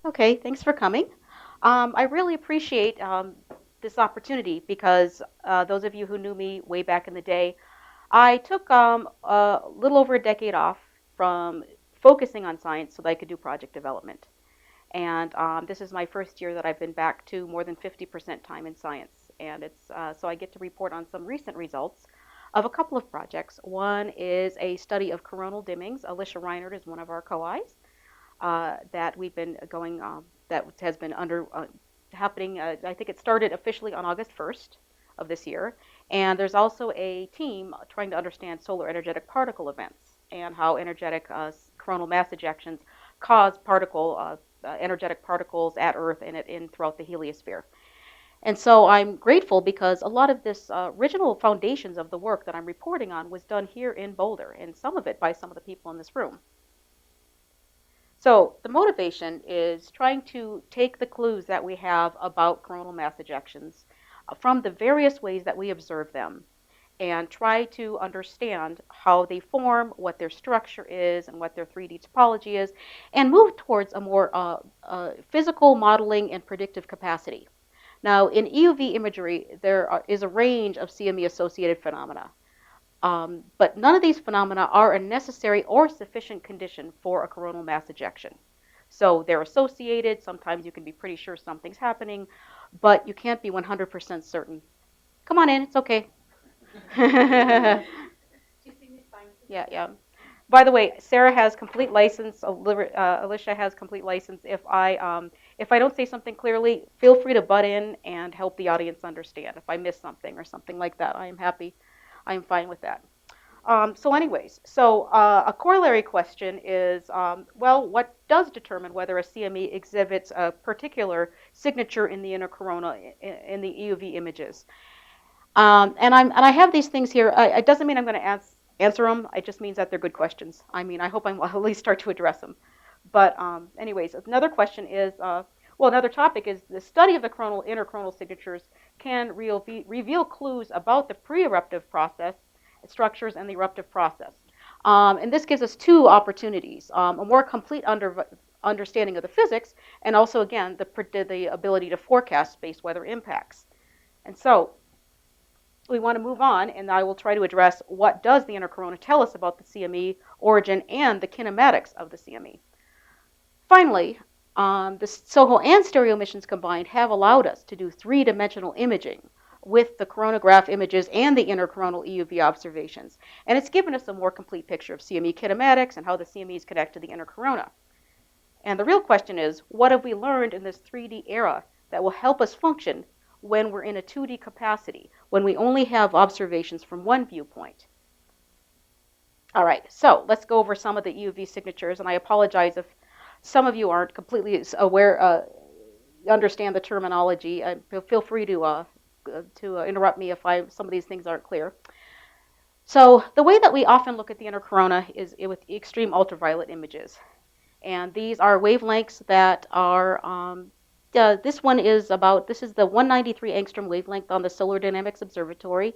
Okay, thanks for coming. I really appreciate this opportunity because those of you who knew me way back in the day, I took a little over a decade off from focusing on science so that I could do project development. And this is my first year that I've been back to more than 50% time in science. And it's so I get to report on some recent results of a couple of projects. One is a study of coronal dimmings. Alicia Reinert is one of our co-Is that we've been going that has been under happening. I think it started officially on August 1st of this year. And there's also a team trying to understand solar energetic particle events and how energetic coronal mass ejections cause energetic particles at Earth and throughout the heliosphere. And so I'm grateful because a lot of this original foundations of the work that I'm reporting on was done here in Boulder, and some of it by some of the people in this room. So the motivation is trying to take the clues that we have about coronal mass ejections from the various ways that we observe them and try to understand how they form, what their structure is, and what their 3D topology is, and move towards a more physical modeling and predictive capacity. Now, in EUV imagery, is a range of CME-associated phenomena. But none of these phenomena are a necessary or sufficient condition for a coronal mass ejection. So they're associated. Sometimes you can be pretty sure something's happening, but you can't be 100% certain. Come on in, it's okay. Yeah, yeah. By the way, Sarah has complete license. Alicia has complete license. If I don't say something clearly, feel free to butt in and help the audience understand. If I miss something or something like that, I am happy. I am fine with that. A corollary question is, well, what does determine whether a CME exhibits a particular signature in the inner corona in the EUV images? And I have these things here. It doesn't mean I'm going to answer them. It just means that they're good questions. I mean, I hope I'll at least start to address them. But anyways, another question is, another topic is the study of the inner coronal signatures can reveal clues about the pre-eruptive process, structures, and the eruptive process. And this gives us two opportunities: a more complete understanding of the physics, and also, again, the ability to forecast space weather impacts. And so we want to move on, and I will try to address what does the inner corona tell us about the CME origin and the kinematics of the CME. Finally, the SOHO and stereo missions combined have allowed us to do three-dimensional imaging with the coronagraph images and the intercoronal EUV observations. And it's given us a more complete picture of CME kinematics and how the CMEs connect to the inner corona. And the real question is, what have we learned in this 3D era that will help us function when we're in a 2D capacity, when we only have observations from one viewpoint? All right, so let's go over some of the EUV signatures, and I apologize if some of you aren't completely aware, understand the terminology. Feel free to interrupt me if some of these things aren't clear. So the way that we often look at the inner corona is with extreme ultraviolet images. And these are wavelengths that are, this is the 193 angstrom wavelength on the Solar Dynamics Observatory.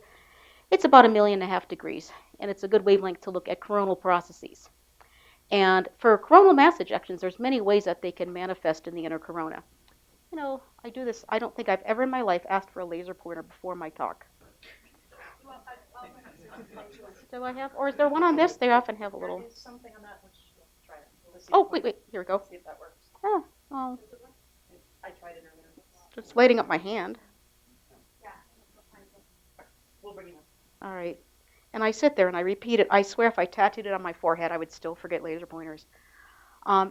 It's about 1.5 million degrees, and it's a good wavelength to look at coronal processes. And for coronal mass ejections, there's many ways that they can manifest in the inner corona. You know, I do this, I don't think I've ever in my life asked for a laser pointer before my talk. Do I have, or is there one on this? They often have a little. There is something on that, which try it. Oh, wait, here we go. See if that works. Oh, well. I tried it earlier. Just lighting up my hand. Yeah. We'll bring it up. All right. And I sit there and I repeat it. I swear if I tattooed it on my forehead, I would still forget laser pointers.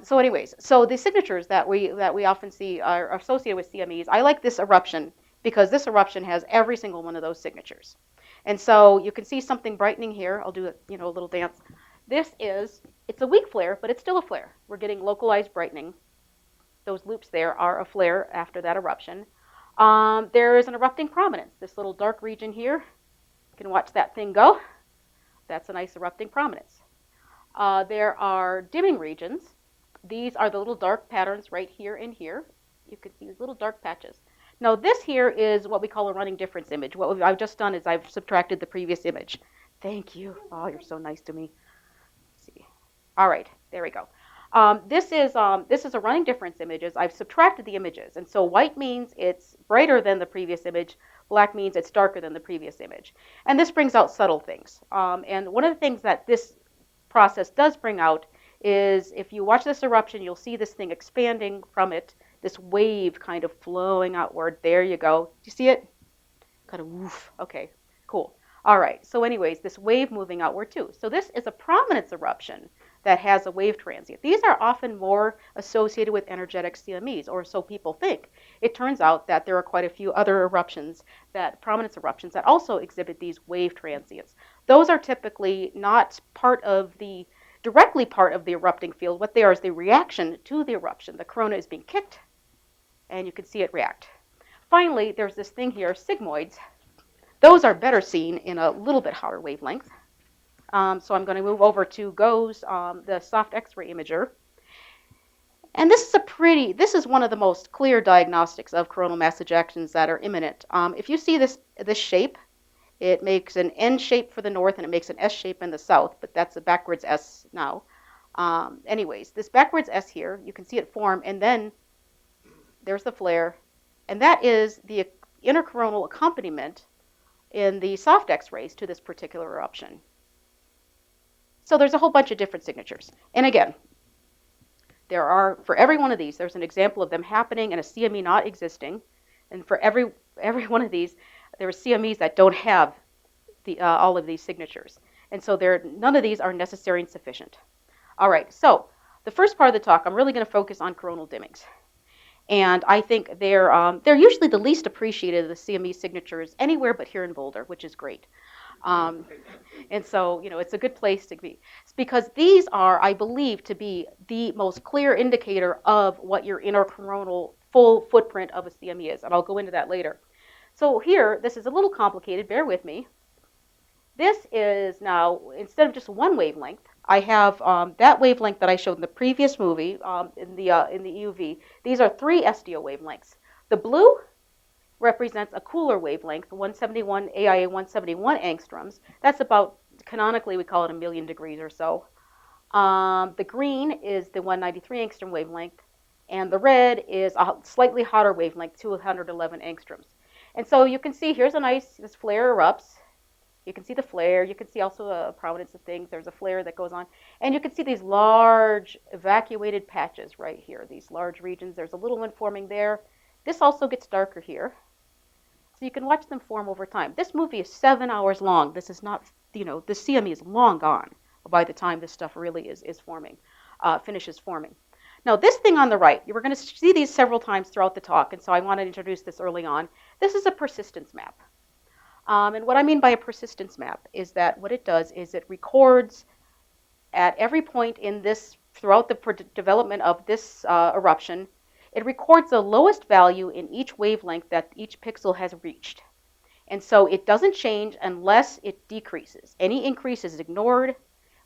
So the signatures that we often see are associated with CMEs. I like this eruption because this eruption has every single one of those signatures. And so you can see something brightening here. I'll do a little dance. It's a weak flare, but it's still a flare. We're getting localized brightening. Those loops there are a flare after that eruption. There is an erupting prominence. This little dark region here, you can watch that thing go. That's a nice erupting prominence. There are dimming regions. These are the little dark patterns right here and here. You can see these little dark patches. Now this here is what we call a running difference image. What I've just done is I've subtracted the previous image. Thank you. Oh, you're so nice to me. Let's see. All right, there we go. This is a running difference images. I've subtracted the images, and so white means it's brighter than the previous image. Black means it's darker than the previous image. And this brings out subtle things. And one of the things that this process does bring out is if you watch this eruption, you'll see this thing expanding from it, this wave kind of flowing outward. There you go. Do you see it? Kind of woof. Okay, cool. All right, so anyways, this wave moving outward too. So this is a prominence eruption that has a wave transient. These are often more associated with energetic CMEs, or so people think. It turns out that there are quite a few other eruptions, prominence eruptions, that also exhibit these wave transients. Those are typically not directly part of the erupting field. What they are is the reaction to the eruption. The corona is being kicked, and you can see it react. Finally, there's this thing here, sigmoids. Those are better seen in a little bit hotter wavelength. So I'm going to move over to GOES, the soft X-ray imager. And this is one of the most clear diagnostics of coronal mass ejections that are imminent. If you see this shape, it makes an N shape for the north and it makes an S shape in the south, but that's a backwards S now. Anyways, this backwards S here, you can see it form, and then there's the flare, and that is the intercoronal accompaniment in the soft X-rays to this particular eruption. So there's a whole bunch of different signatures. And again, for every one of these, there's an example of them happening and a CME not existing. And for every one of these, there are CMEs that don't have all of these signatures. And so none of these are necessary and sufficient. All right, so the first part of the talk, I'm really going to focus on coronal dimmings. And I think they're usually the least appreciated of the CME signatures anywhere but here in Boulder, which is great. And so, it's a good place to be. It's because these are, I believe, to be the most clear indicator of what your intercoronal full footprint of a CME is. And I'll go into that later. So here, this is a little complicated. Bear with me. This is now, instead of just one wavelength, I have that wavelength that I showed in the previous movie in the EUV. These are 3 SDO wavelengths. The blue represents a cooler wavelength, 171 AIA 171 angstroms. That's about, canonically, we call it 1,000,000 degrees or so. The green is the 193 angstrom wavelength, and the red is a slightly hotter wavelength, 211 angstroms. And so you can see here's this flare erupts. You can see the flare. You can see also a prominence of things. There's a flare that goes on. And you can see these large evacuated patches right here, these large regions. There's a little one forming there. This also gets darker here. So you can watch them form over time. This movie is 7 hours long. This is not, the CME is long gone by the time this stuff really is forming, finishes forming. Now, this thing on the right, we're going to see these several times throughout the talk, and so I want to introduce this early on. This is a persistence map. And what I mean by a persistence map is that what it does is it records at every point in this, throughout the development of this eruption, it records the lowest value in each wavelength that each pixel has reached. And so it doesn't change unless it decreases. Any increase is ignored,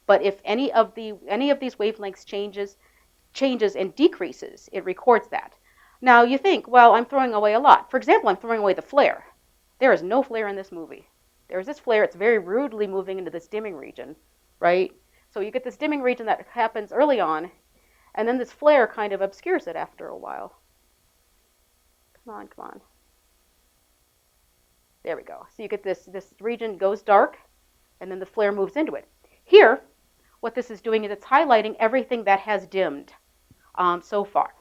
but if any of these wavelengths changes and decreases, it records that. Now you think, well, I'm throwing away a lot. For example, I'm throwing away the flare. There is no flare in this movie. There's this flare. It's very rudely moving into this dimming region, right? So you get this dimming region that happens early on, and then this flare kind of obscures it after a while. Come on. There we go. So you get this region goes dark, and then the flare moves into it. Here, what this is doing is it's highlighting everything that has dimmed so far.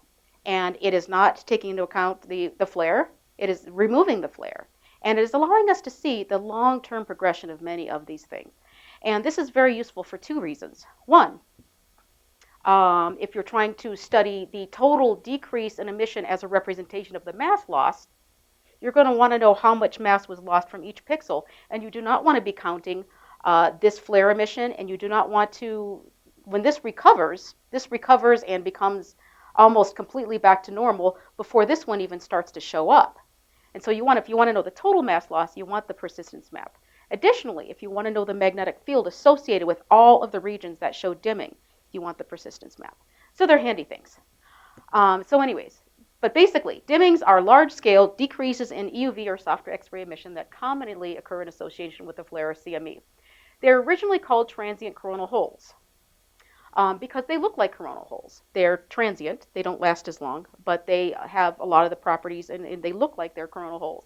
And it is not taking into account the flare. It is removing the flare. And it is allowing us to see the long-term progression of many of these things. And this is very useful for 2 reasons. One, if you're trying to study the total decrease in emission as a representation of the mass loss, you're going to want to know how much mass was lost from each pixel. And you do not want to be counting this flare emission, and you do not want to, when this recovers and becomes almost completely back to normal before this one even starts to show up. And so if you want to know the total mass loss, you want the persistence map. Additionally, if you want to know the magnetic field associated with all of the regions that show dimming, you want the persistence map. So they're handy things. But basically, dimmings are large-scale decreases in EUV or softer X-ray emission that commonly occur in association with the flare or CME. They're originally called transient coronal holes. because they look like coronal holes. They're transient, they don't last as long, but they have a lot of the properties and they look like they're coronal holes.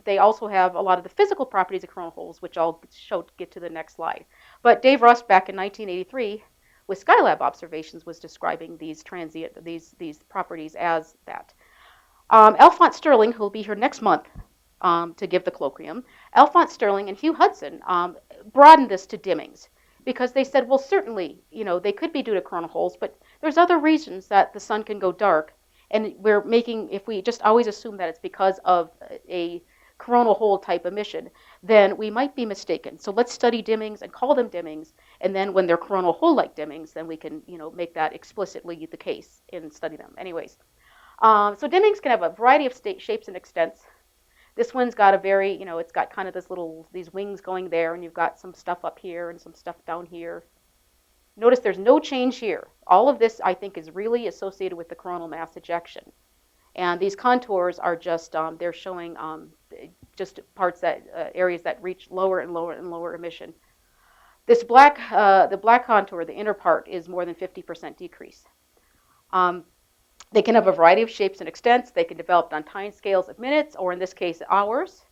They also have a lot of the physical properties of coronal holes, which I'll get to the next slide. But Dave Rust, back in 1983, with Skylab observations, was describing these these properties as that. Alphonse Sterling, who will be here next month to give the colloquium, Alphonse Sterling and Hugh Hudson broadened this to dimmings because they said, well, certainly, they could be due to coronal holes, but there's other reasons that the sun can go dark. And if we just always assume that it's because of a coronal hole type emission, then we might be mistaken. So let's study dimmings and call them dimmings. And then when they're coronal hole like dimmings, then we can, make that explicitly the case and study them. Anyways, so dimmings can have a variety of shapes and extents. This one's got a very, it's got kind of these wings going there, and you've got some stuff up here and some stuff down here. Notice there's no change here. All of this, I think, is really associated with the coronal mass ejection. And these contours are just, they're showing just areas that reach lower and lower and lower emission. This the black contour, the inner part, is more than 50% decrease. They can have a variety of shapes and extents. They can develop on time scales of minutes, or in this case, hours.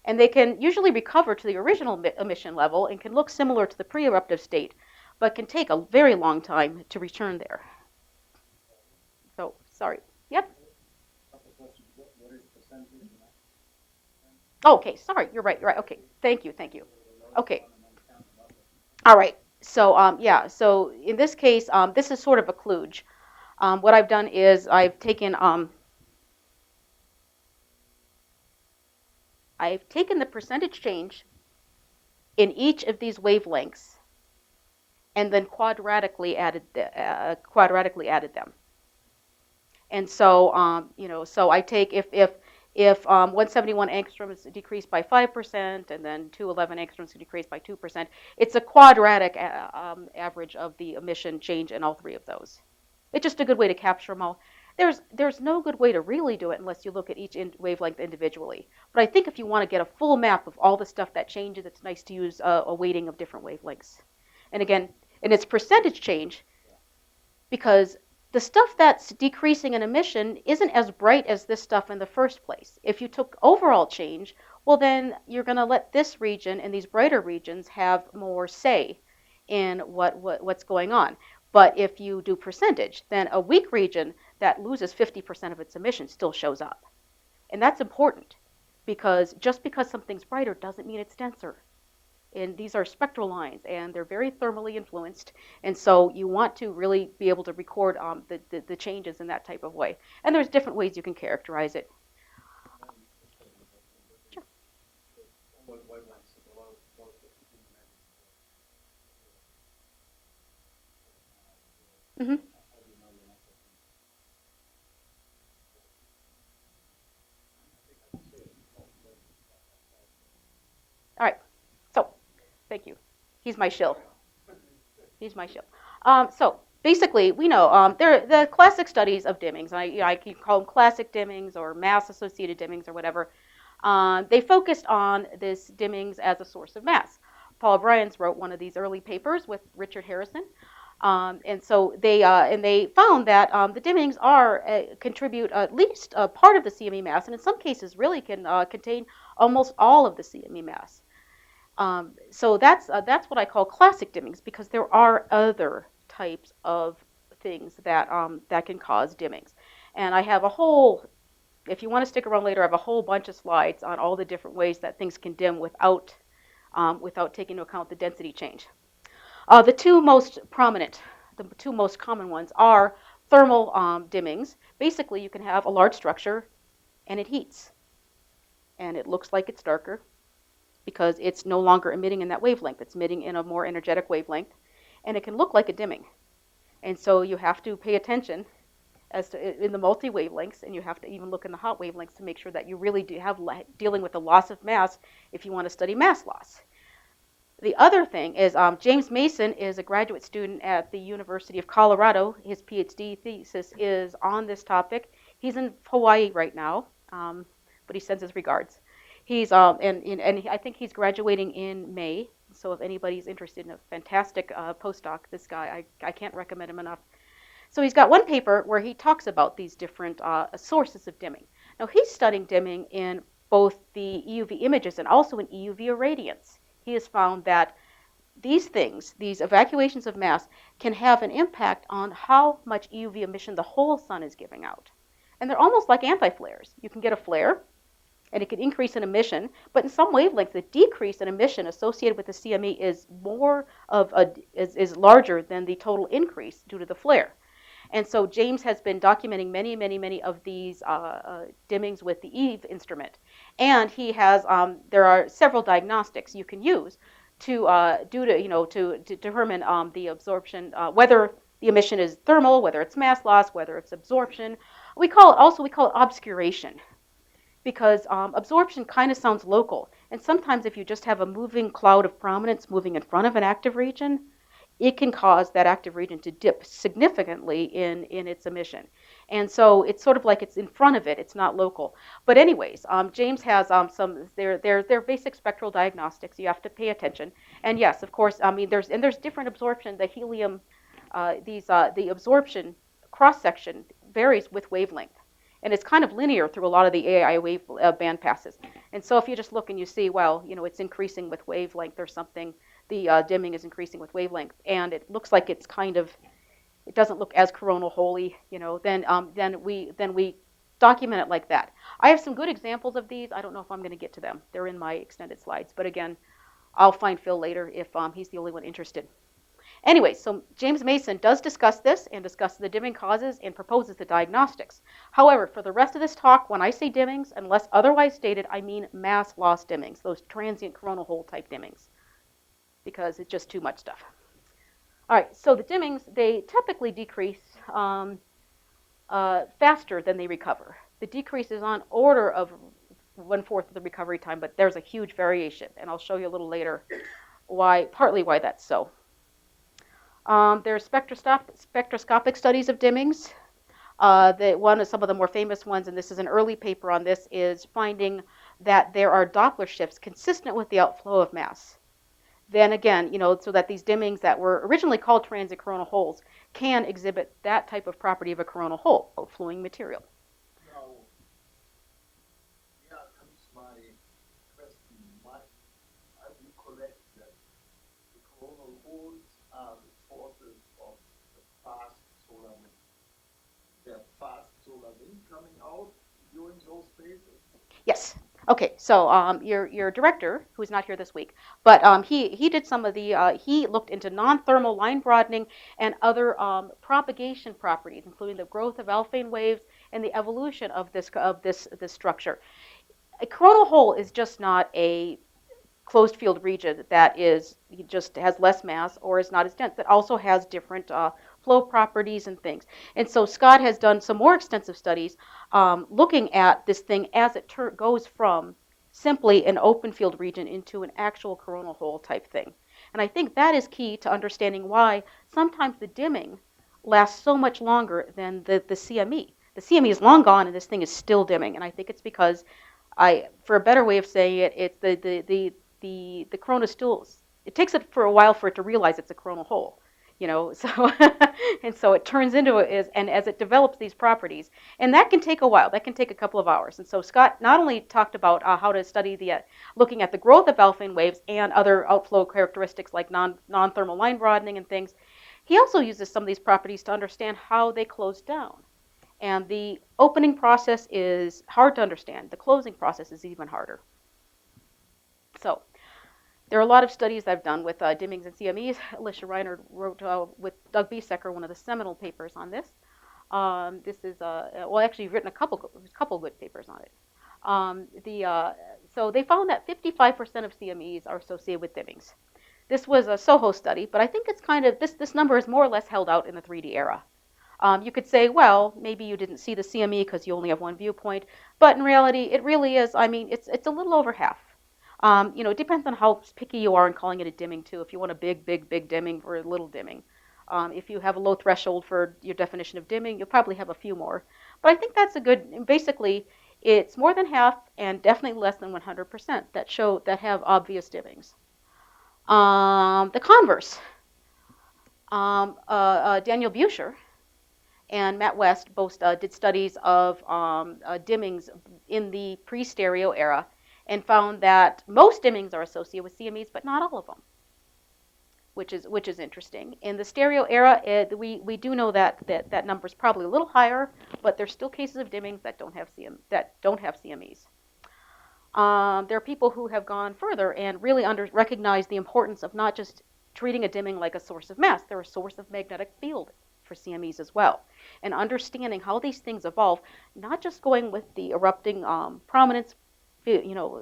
And they can usually recover to the original emission level and can look similar to the pre-eruptive state, but can take a very long time to return there. So, sorry. Yep. Oh, okay, sorry. You're right. Okay. Thank you. Okay. All right. So, yeah. So in this case, this is sort of a kludge. What I've done is I've taken the percentage change in each of these wavelengths and then quadratically added them. And so, so I take if 171 angstroms is decreased by 5% and then 211 angstroms is decreased by 2%, it's a quadratic average of the emission change in all three of those. It's just a good way to capture them all. There's no good way to really do it unless you look at each wavelength individually. But I think if you want to get a full map of all the stuff that changes, it's nice to use a weighting of different wavelengths. And again, and it's percentage change because the stuff that's decreasing in emission isn't as bright as this stuff in the first place. If you took overall change, well, then you're going to let this region and these brighter regions have more say in what's going on. But if you do percentage, then a weak region that loses 50% of its emission still shows up. And that's important because just because something's brighter doesn't mean it's denser. And these are spectral lines, and they're very thermally influenced. And so you want to really be able to record the changes in that type of way. And there's different ways you can characterize it. Sure. Mm-hmm. All right. So, thank you. He's my shill. So basically, we know there the classic studies of dimmings. I can call them classic dimmings or mass-associated dimmings or whatever. They focused on this dimmings as a source of mass. Paul Bryans wrote one of these early papers with Richard Harrison. And so they found that the dimmings contribute at least a part of the CME mass, and in some cases really can contain almost all of the CME mass. So that's what I call classic dimmings because there are other types of things that can cause dimmings. And I have if you want to stick around later, I have a whole bunch of slides on all the different ways that things can dim without taking into account the density change. The two most common ones are thermal dimmings. Basically, you can have a large structure and it heats. And it looks like it's darker because it's no longer emitting in that wavelength. It's emitting in a more energetic wavelength. And it can look like a dimming. And so you have to pay attention in the multi-wavelengths, and you have to even look in the hot wavelengths to make sure that you really do have dealing with the loss of mass if you want to study mass loss. The other thing is James Mason is a graduate student at the University of Colorado. His PhD thesis is on this topic. He's in Hawaii right now, but he sends his regards. He's and I think he's graduating in May, So if anybody's interested in a fantastic postdoc, this guy, I can't recommend him enough. So he's got one paper where he talks about these different sources of dimming. Now he's studying dimming in both the EUV images and also in EUV irradiance. He has found that these things, these evacuations of mass, can have an impact on how much EUV emission the whole sun is giving out. And they're almost like anti-flares. You can get a flare, and it can increase in emission, but in some wavelengths, the decrease in emission associated with the CME is is larger than the total increase due to the flare. And so James has been documenting many of these dimmings with the EVE instrument. And he has, there are several diagnostics you can use to to determine the absorption, whether the emission is thermal, whether it's mass loss, whether it's absorption. We call it obscuration, because absorption kind of sounds local. And sometimes if you just have a moving cloud of prominence moving in front of an active region, it can cause that active region to dip significantly in its emission. And so it's sort of like it's in front of it, it's not local. But anyways, James has they're basic spectral diagnostics. You have to pay attention. And yes, of course, I mean, there's different absorption. The helium, the absorption cross-section varies with wavelength. And it's kind of linear through a lot of the AI wave band passes. And so if you just look and you see, well, it's increasing with wavelength or something, the dimming is increasing with wavelength, and it looks like it's kind of, it doesn't look as coronal holy, then we document it like that. I have some good examples of these. I don't know if I'm going to get to them. They're in my extended slides. But again, I'll find Phil later if he's the only one interested. Anyway, so James Mason does discuss this and discusses the dimming causes and proposes the diagnostics. However, for the rest of this talk, when I say dimmings, unless otherwise stated, I mean mass loss dimmings, those transient coronal hole type dimmings, because it's just too much stuff. All right, so the dimmings, they typically decrease faster than they recover. The decrease is on order of 1/4 of the recovery time, but there's a huge variation, and I'll show you a little later partly why that's so. There's spectroscopic studies of dimmings. One of some of the more famous ones, and this is an early paper on this, is finding that there are Doppler shifts consistent with the outflow of mass. Then again, so that these dimmings that were originally called transient coronal holes can exhibit that type of property of a coronal hole, outflowing material. Now, here comes my question. I recollect that the coronal holes are the sources of the fast solar wind. There's fast solar wind coming out during those phases. Yes. Okay, so your director, who's not here this week, but he did some of the, he looked into non-thermal line broadening and other propagation properties, including the growth of alphane waves and the evolution of this structure. A coronal hole is just not a closed field region that just has less mass or is not as dense. It also has different flow properties and things. And so Scott has done some more extensive studies looking at this thing as it goes from simply an open field region into an actual coronal hole type thing. And I think that is key to understanding why sometimes the dimming lasts so much longer than the CME. The CME is long gone and this thing is still dimming. And I think it's because for a better way of saying it, it's the corona still, it takes it for a while for it to realize it's a coronal hole, so and so it turns into it, and as it develops these properties, and that can take a while, that can take a couple of hours. And so Scott not only talked about how to study looking at the growth of alphane waves and other outflow characteristics like non-thermal line broadening and things, he also uses some of these properties to understand how they close down. And the opening process is hard to understand. The closing process is even harder. So there are a lot of studies I've done with dimmings and CMEs. Alicia Reiner wrote with Doug Biesecker one of the seminal papers on this. This is, actually you've written a couple good papers on it. So they found that 55% of CMEs are associated with dimmings. This was a SOHO study, but I think it's kind of, this number is more or less held out in the 3D era. You could say, well, maybe you didn't see the CME because you only have one viewpoint, but in reality, it really is, I mean, it's a little over half. It depends on how picky you are in calling it a dimming too. If you want a big dimming or a little dimming. If you have a low threshold for your definition of dimming, you'll probably have a few more. But I think that's a good, basically, it's more than half and definitely less than 100% that have obvious dimmings. The converse, Daniel Buescher and Matt West both did studies of dimmings in the pre-stereo era and found that most dimmings are associated with CMEs, but not all of them, which is interesting. In the stereo era, we do know that number is probably a little higher, but there's still cases of dimmings that don't have CMEs. There are people who have gone further and really recognize the importance of not just treating a dimming like a source of mass. They're a source of magnetic field for CMEs as well. And understanding how these things evolve, not just going with the erupting prominence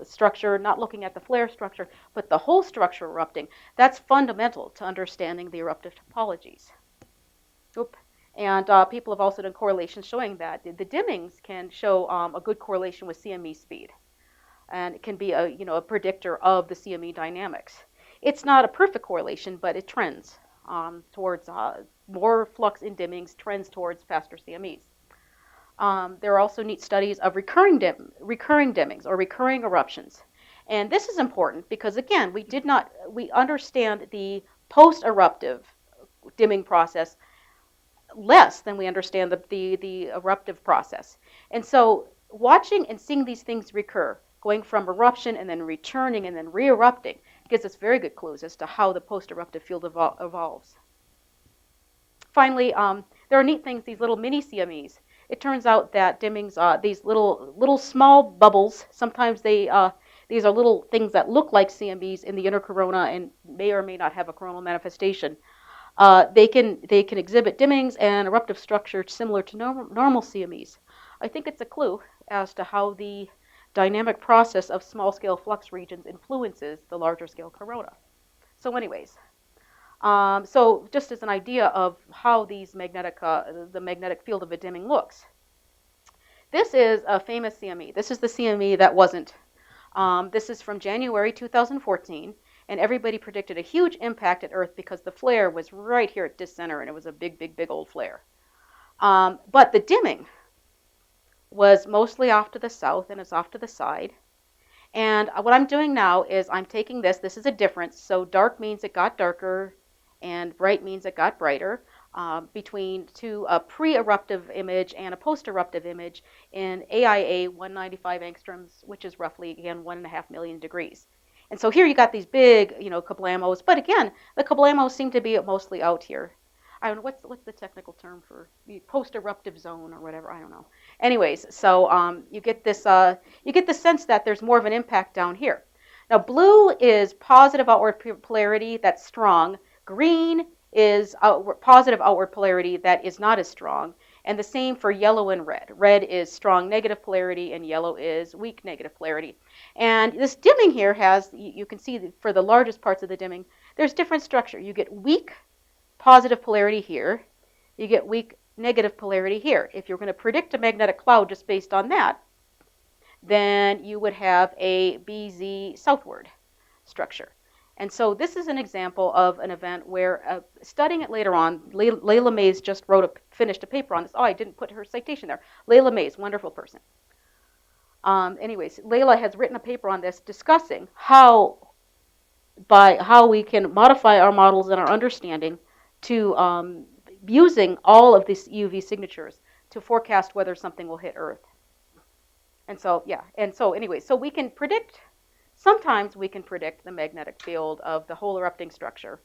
structure, not looking at the flare structure, but the whole structure erupting. That's fundamental to understanding the eruptive topologies. Oop. And people have also done correlations showing that the dimmings can show a good correlation with CME speed. And it can be a predictor of the CME dynamics. It's not a perfect correlation, but it trends towards more flux in dimmings, trends towards faster CMEs. There are also neat studies of recurring dimmings or recurring eruptions. And this is important because, again, we understand the post-eruptive dimming process less than we understand the eruptive process. And so watching and seeing these things recur, going from eruption and then returning and then re-erupting, gives us very good clues as to how the post-eruptive field evolves. Finally, there are neat things, these little mini CMEs. It turns out that dimmings, these little small bubbles, sometimes these are little things that look like CMEs in the inner corona and may or may not have a coronal manifestation. They can exhibit dimmings and eruptive structure similar to normal CMEs. I think it's a clue as to how the dynamic process of small-scale flux regions influences the larger-scale corona. So anyways, so just as an idea of how these the magnetic field of a dimming looks. This is a famous CME. This is the CME that wasn't. This is from January 2014, and everybody predicted a huge impact at Earth because the flare was right here at this center, and it was a big, big, big old flare. But the dimming was mostly off to the south, and it's off to the side. And what I'm doing now is I'm taking this is a difference, so dark means it got darker, and bright means it got brighter, between a pre-eruptive image and a post-eruptive image in AIA 195 angstroms, which is roughly, again, 1.5 million degrees. And so here you got these big, kablamos, but again, the kablamos seem to be mostly out here. I don't know, what's the technical term for the post-eruptive zone or whatever, I don't know. Anyways, so you get the sense that there's more of an impact down here. Now, blue is positive outward polarity that's strong. Green is positive outward polarity that is not as strong. And the same for yellow and red. Red is strong negative polarity, and yellow is weak negative polarity. And this dimming here has, you can see for the largest parts of the dimming, there's different structure. You get weak positive polarity here. You get weak negative polarity here. If you're going to predict a magnetic cloud just based on that, then you would have a BZ southward structure. And so this is an example of an event where, studying it later on, Layla Mays just finished a paper on this. Oh, I didn't put her citation there. Layla Mays, wonderful person. Anyways, Layla has written a paper on this discussing how we can modify our models and our understanding to using all of these UV signatures to forecast whether something will hit Earth. And so, yeah, and so anyway, so we can predict, sometimes we can predict the magnetic field of the whole erupting structure,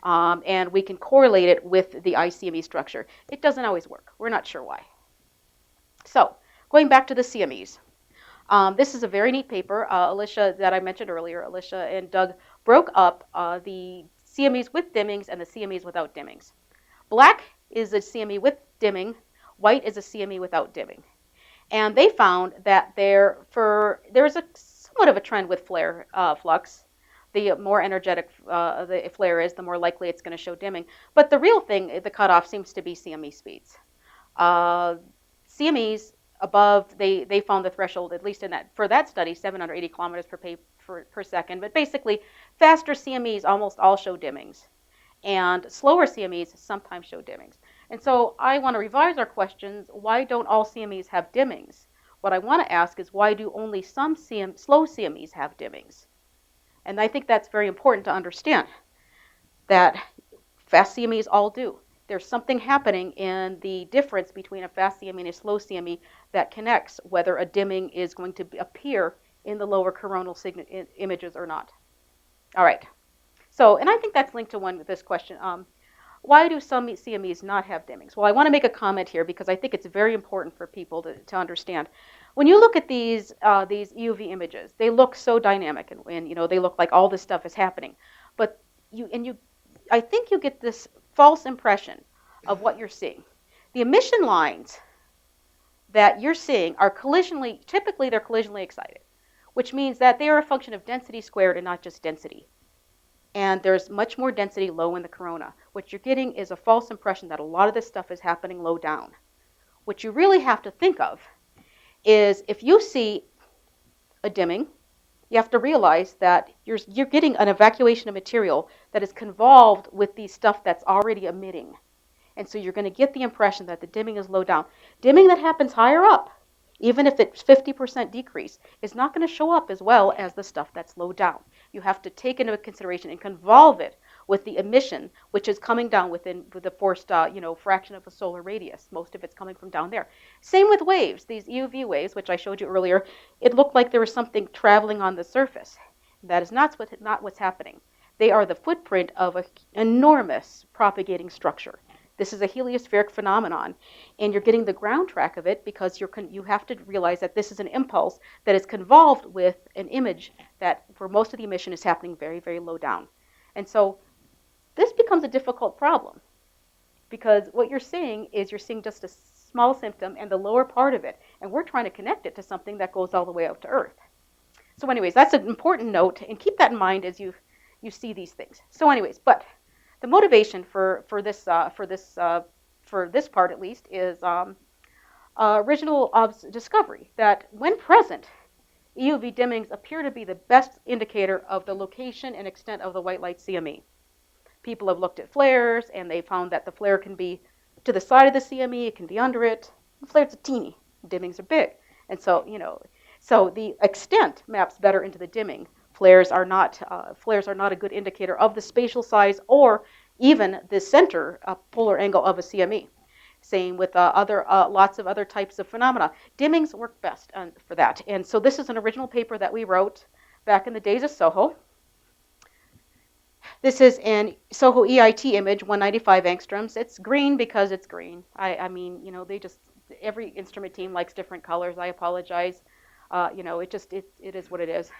and we can correlate it with the ICME structure. It doesn't always work. We're not sure why. So, going back to the CMEs. This is a very neat paper. Alicia, that I mentioned earlier, Alicia and Doug broke up the CMEs with dimmings and the CMEs without dimmings. Black is a CME with dimming. White is a CME without dimming. And they found that there's a somewhat of a trend with flare flux. The more energetic the flare is, the more likely it's going to show dimming. But the real thing, the cutoff, seems to be CME speeds. CMEs above, they found the threshold, at least for that study, 780 kilometers per second. But basically, faster CMEs almost all show dimmings. And slower CMEs sometimes show dimmings. And so I want to revise our questions. Why don't all CMEs have dimmings? What I want to ask is, why do only some slow CMEs have dimmings? And I think that's very important to understand, that fast CMEs all do. There's something happening in the difference between a fast CME and a slow CME that connects whether a dimming is going to appear in the lower coronal images or not. All right. So, and I think that's linked to this question. Why do some CMEs not have dimmings? Well, I want to make a comment here because I think it's very important for people to understand. When you look at these EUV images, they look so dynamic, and they look like all this stuff is happening. But I think you get this false impression of what you're seeing. The emission lines that you're seeing are typically they're collisionally excited, which means that they are a function of density squared and not just density. And there's much more density low in the corona. What you're getting is a false impression that a lot of this stuff is happening low down. What you really have to think of is if you see a dimming, you have to realize that you're getting an evacuation of material that is convolved with the stuff that's already emitting. And so you're going to get the impression that the dimming is low down. Dimming that happens higher up, even if it's 50% decrease, is not going to show up as well as the stuff that's low down. You have to take into consideration and convolve it with the emission, which is coming down with the forced fraction of a solar radius. Most of it's coming from down there. Same with waves. These EUV waves, which I showed you earlier, it looked like there was something traveling on the surface. That is not what's happening. They are the footprint of an enormous propagating structure. This is a heliospheric phenomenon, and you're getting the ground track of it because you have to realize that this is an impulse that is convolved with an image that, for most of the emission, is happening very, very low down. And so this becomes a difficult problem because what you're seeing just a small symptom and the lower part of it, and we're trying to connect it to something that goes all the way out to Earth. So anyways, that's an important note, and keep that in mind as you see these things. So anyways, but the motivation for this part at least is original discovery that when present, EUV dimmings appear to be the best indicator of the location and extent of the white light CME. People have looked at flares, and they found that the flare can be to the side of the CME, it can be under it. The flares are teeny, dimmings are big, and so so the extent maps better into the dimming. Flares are not a good indicator of the spatial size or even the center polar angle of a CME. Same with lots of other types of phenomena. Dimmings work best for that. And so this is an original paper that we wrote back in the days of SOHO. This is an SOHO EIT image, 195 angstroms. It's green because it's green. I mean, every instrument team likes different colors. I apologize. It is what it is.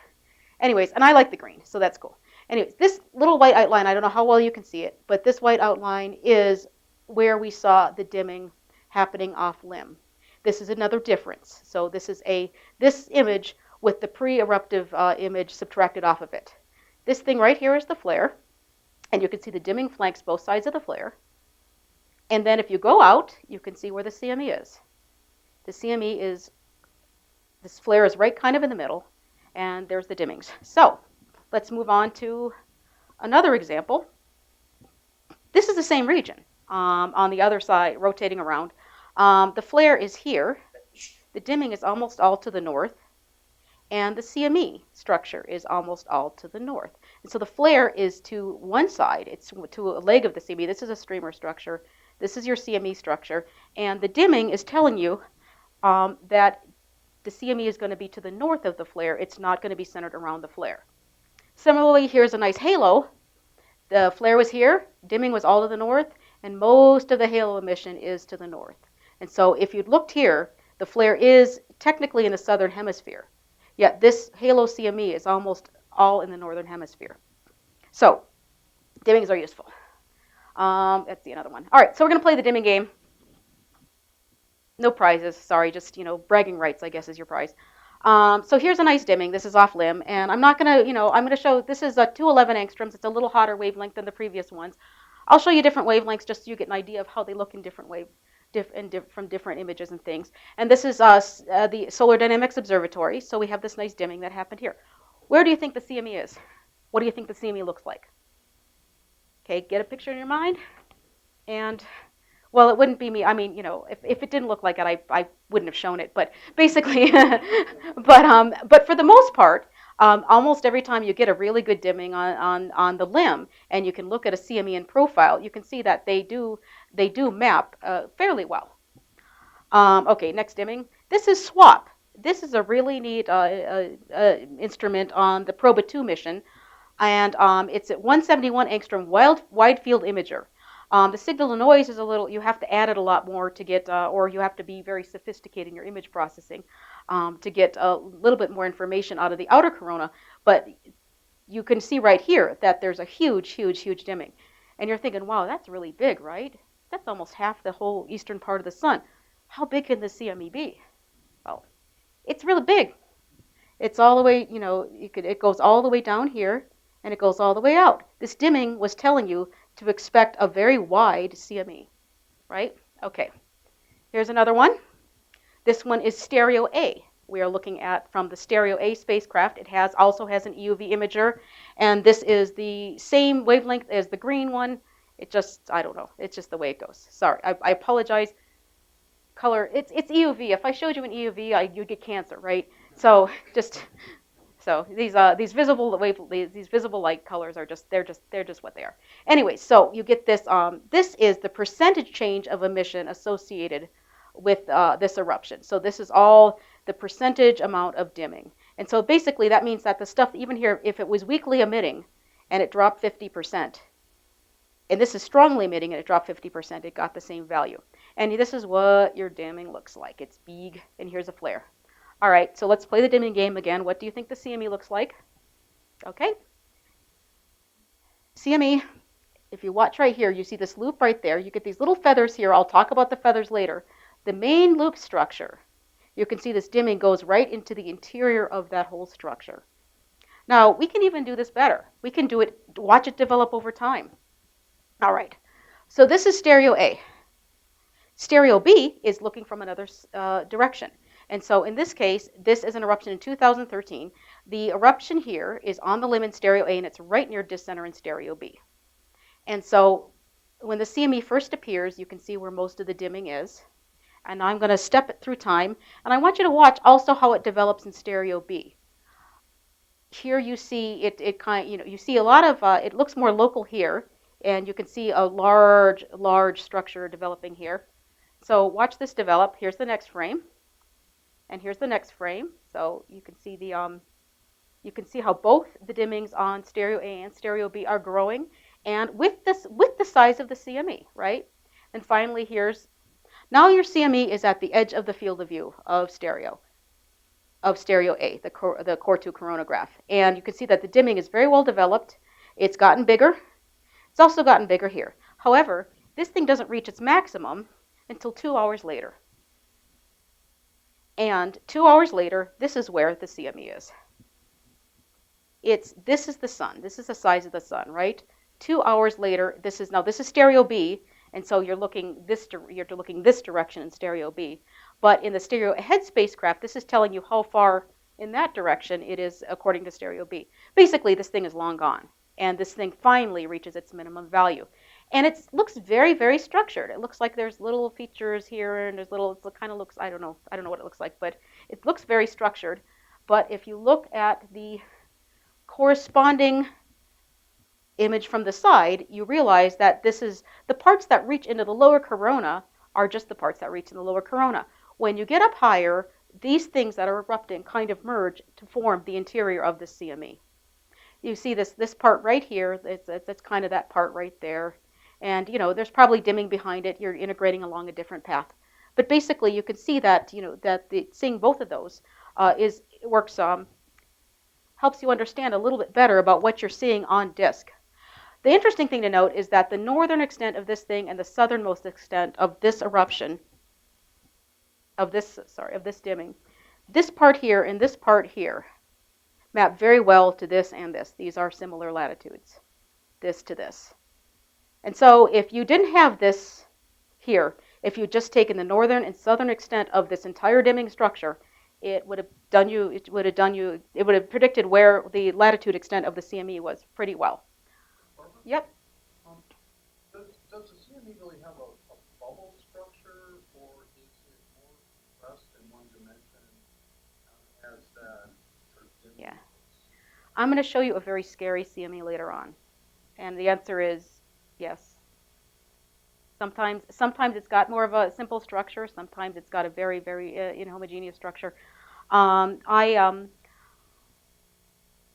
Anyways, and I like the green, so that's cool. Anyways, this little white outline, I don't know how well you can see it, but this white outline is where we saw the dimming happening off limb. This is another difference. So this is this image with the pre-eruptive image subtracted off of it. This thing right here is the flare, and you can see the dimming flanks both sides of the flare. And then if you go out, you can see where the CME is. The CME is, this flare is right kind of in the middle, and there's the dimmings. So let's move on to another example. This is the same region on the other side, rotating around. The flare is here. The dimming is almost all to the north, and the CME structure is almost all to the north. And so the flare is to one side. It's to a leg of the CME. This is a streamer structure. This is your CME structure. And the dimming is telling you that the CME is going to be to the north of the flare. It's not going to be centered around the flare. Similarly, here's a nice halo. The flare was here, dimming was all to the north, and most of the halo emission is to the north. And so if you'd looked here, the flare is technically in the southern hemisphere, yet this halo CME is almost all in the northern hemisphere. So dimmings are useful. Let's see another one. All right, so we're going to play the dimming game. No prizes, sorry, just, bragging rights, I guess, is your prize. So here's a nice dimming. This is off limb, and I'm not going to, I'm going to show, this is a 211 angstroms. It's a little hotter wavelength than the previous ones. I'll show you different wavelengths just so you get an idea of how they look in different from different images and things. And this is the Solar Dynamics Observatory. So we have this nice dimming that happened here. Where do you think the CME is? What do you think the CME looks like? Okay, get a picture in your mind, and well, it wouldn't be me. I mean, if it didn't look like it, I wouldn't have shown it. But basically, but for the most part, Almost every time you get a really good dimming on the limb, and you can look at a CME in profile, you can see that they do map fairly well. Okay, next dimming. This is SWAP. This is a really neat instrument on the Proba 2 mission, and it's at 171 angstrom wide field imager. The signal to noise is a little, you have to add it a lot more to get, or you have to be very sophisticated in your image processing to get a little bit more information out of the outer corona. But you can see right here that there's a huge, huge, huge dimming. And you're thinking, wow, that's really big, right? That's almost half the whole eastern part of the sun. How big can the CME be? Well, it's really big. It's all the way, it goes all the way down here, and it goes all the way out. This dimming was telling you to expect a very wide CME, right? Okay, here's another one. This one is Stereo A. We are looking at from the Stereo A spacecraft. It also has an EUV imager, and this is the same wavelength as the green one. It just, I don't know, it's just the way it goes. Sorry, I apologize. Color, it's EUV. If I showed you an EUV, you'd get cancer, right? So these visible light colors are they're just what they are. Anyway, so you get this. This is the percentage change of emission associated with this eruption. So this is all the percentage amount of dimming. And so basically that means that the stuff, even here, if it was weakly emitting and it dropped 50%, and this is strongly emitting and it dropped 50%, it got the same value. And this is what your dimming looks like. It's big, and here's a flare. All right, so let's play the dimming game again. What do you think the CME looks like? Okay. CME, if you watch right here, you see this loop right there. You get these little feathers here. I'll talk about the feathers later. The main loop structure, you can see this dimming goes right into the interior of that whole structure. Now, we can even do this better. We can do it, watch it develop over time. All right, so this is Stereo A. Stereo B is looking from another direction. And so in this case, this is an eruption in 2013. The eruption here is on the limb in Stereo A, and it's right near disk center in Stereo B. And so when the CME first appears, you can see where most of the dimming is. And now I'm going to step it through time. And I want you to watch also how it develops in Stereo B. Here you see it kind of, you see a lot of, it looks more local here. And you can see a large structure developing here. So watch this develop. Here's the next frame, and here's the next frame. So you can see you can see how both the dimmings on Stereo A and Stereo B are growing, and with the size of the CME, right? And finally, now your CME is at the edge of the field of view of Stereo A, the Core 2 coronagraph, and you can see that the dimming is very well developed. It's gotten bigger. It's also gotten bigger here. However, this thing doesn't reach its maximum until 2 hours later. And 2 hours later, this is where the CME is. This is the sun. This is the size of the sun, right? 2 hours later, this is Stereo B, and so you're looking this direction in Stereo B. But in the Stereo Ahead spacecraft, this is telling you how far in that direction it is according to Stereo B. Basically, this thing is long gone, and this thing finally reaches its minimum value. And it looks very, very structured. It looks like there's little features here, and it kind of looks, I don't know what it looks like, but it looks very structured. But if you look at the corresponding image from the side, you realize that this is the parts that reach into the lower corona are just the parts that reach in the lower corona. When you get up higher, these things that are erupting kind of merge to form the interior of the CME. You see this part right here, it's kind of that part right there. And, there's probably dimming behind it. You're integrating along a different path. But basically, you can see that, seeing both of those helps you understand a little bit better about what you're seeing on disk. The interesting thing to note is that the northern extent of this thing and the southernmost extent of this eruption, of this dimming, this part here and this part here map very well to this and this. These are similar latitudes, this to this. And so if you didn't have this here, if you'd just taken the northern and southern extent of this entire dimming structure, it would have predicted where the latitude extent of the CME was pretty well. Barbara? Yep. Does the CME really have a bubble structure, or is it more compressed in one dimension as that sort of dimming? Yeah. I'm going to show you a very scary CME later on. And the answer is yes. Sometimes it's got more of a simple structure. Sometimes it's got a very, very inhomogeneous structure. I'm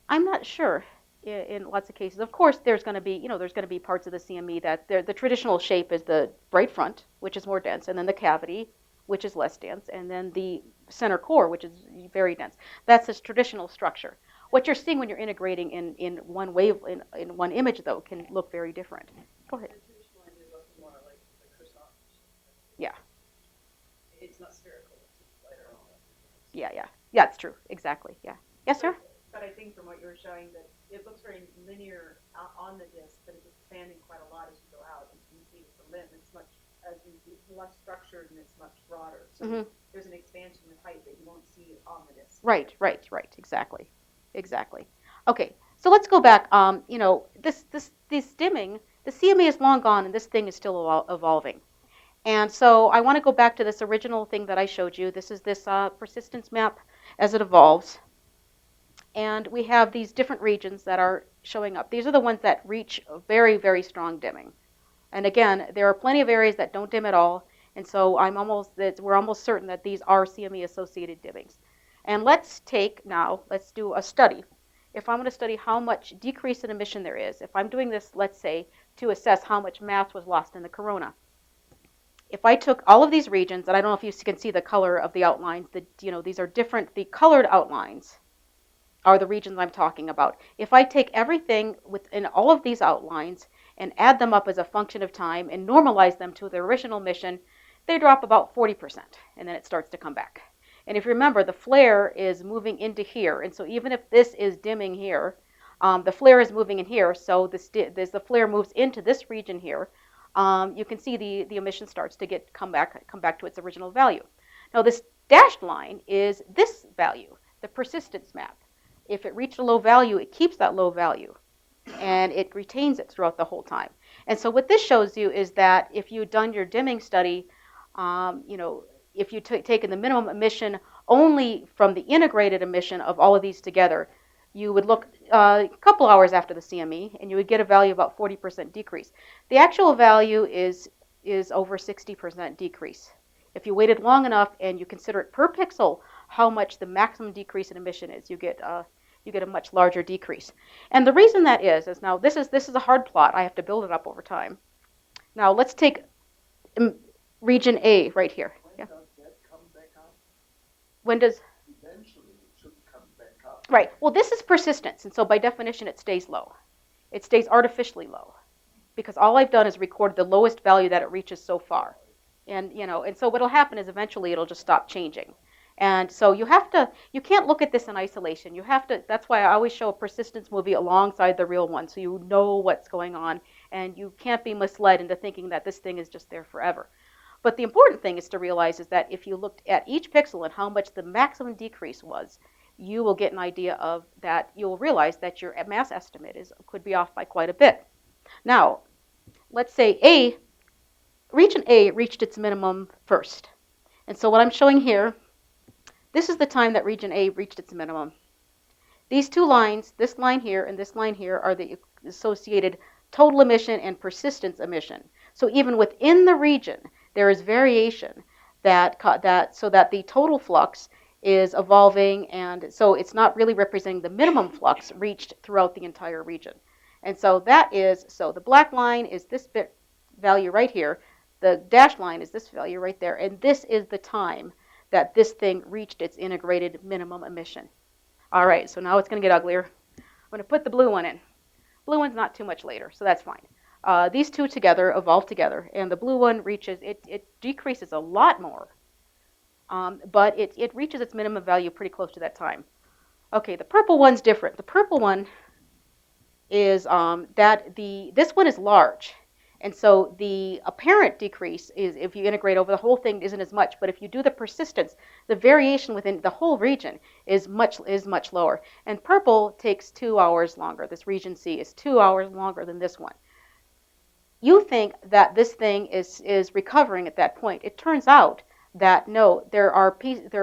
not sure in lots of cases. Of course, there's going to be parts of the CME that the traditional shape is the bright front, which is more dense, and then the cavity, which is less dense, and then the center core, which is very dense. That's its traditional structure. What you're seeing when you're integrating in one wave in one image, though, can look very different. Go ahead. The traditional end is looking more like the croissant. Yeah. It's not spherical. It's lighter. Yeah. It's true. Exactly. Yeah. Yes, sir. But I think from what you were showing that it looks very linear on the disk, but it's expanding quite a lot as you go out. And you can see with the limb, it's much less structured and it's much broader. So there's an expansion with height that you won't see on the disk. Right. Exactly. Okay, so let's go back. This dimming, the CME is long gone, and this thing is still evolving. And so I want to go back to this original thing that I showed you. This is this persistence map as it evolves. And we have these different regions that are showing up. These are the ones that reach very, very strong dimming. And again, there are plenty of areas that don't dim at all. And so we're almost certain that these are CME-associated dimmings. And let's do a study. If I'm going to study how much decrease in emission there is, if I'm doing this, let's say, to assess how much mass was lost in the corona. If I took all of these regions, and I don't know if you can see the color of the outlines, these are different. The colored outlines are the regions I'm talking about. If I take everything within all of these outlines and add them up as a function of time and normalize them to their original emission, they drop about 40%, and then it starts to come back. And if you remember, the flare is moving into here, and so even if this is dimming here, the flare is moving in here, so the flare moves into this region here, you can see the emission starts to come back to its original value. Now this dashed line is this value, the persistence map. If it reached a low value, it keeps that low value, and it retains it throughout the whole time. And so what this shows you is that if you'd done your dimming study, if you taken the minimum emission only from the integrated emission of all of these together, you would look a couple hours after the CME, and you would get a value of about 40% decrease. The actual value is over 60% decrease. If you waited long enough and you consider it per pixel how much the maximum decrease in emission is, you get a much larger decrease. And the reason that is now this is a hard plot. I have to build it up over time. Now let's take region A right here. When does that come back up? When does? Eventually it should come back up. Right. Well, this is persistence, and so by definition it stays low. It stays artificially low because all I've done is record the lowest value that it reaches so far. And so what'll happen is eventually it'll just stop changing. And so you can't look at this in isolation. That's why I always show a persistence movie alongside the real one so you know what's going on, and you can't be misled into thinking that this thing is just there forever. But the important thing is to realize is that if you looked at each pixel and how much the maximum decrease was, you will get an idea of that. You'll realize that your mass estimate could be off by quite a bit. Now, let's say region A reached its minimum first. And so what I'm showing here, this is the time that region A reached its minimum. These two lines, this line here and this line here, are the associated total emission and persistence emission. So even within the region, there is variation so that the total flux is evolving, and so it's not really representing the minimum flux reached throughout the entire region. And so the black line is this value right here, the dashed line is this value right there, and this is the time that this thing reached its integrated minimum emission. All right, so now it's going to get uglier. I'm going to put the blue one in. Blue one's not too much later, so that's fine. These two together evolve together, and the blue one it decreases a lot more, but it reaches its minimum value pretty close to that time. Okay, the purple one's different. The purple one is this one is large, and so the apparent decrease is, if you integrate over the whole thing, isn't as much. But if you do the persistence, the variation within the whole region is much lower. And purple takes 2 hours longer. This region C is 2 hours longer than this one. You think that this thing is recovering at that point. It turns out that no, there are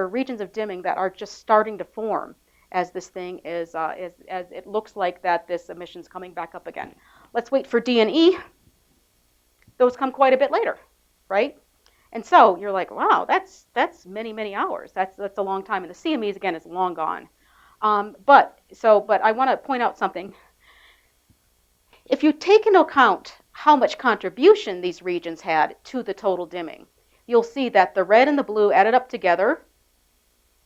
regions of dimming that are just starting to form as this thing is, as it looks like that this emission's coming back up again. Let's wait for D and E. Those come quite a bit later, right? And so you're like, wow, that's many, many hours. That's a long time. And the CMEs, again, is long gone. But I want to point out something. If you take into account how much contribution these regions had to the total dimming, you'll see that the red and the blue added up together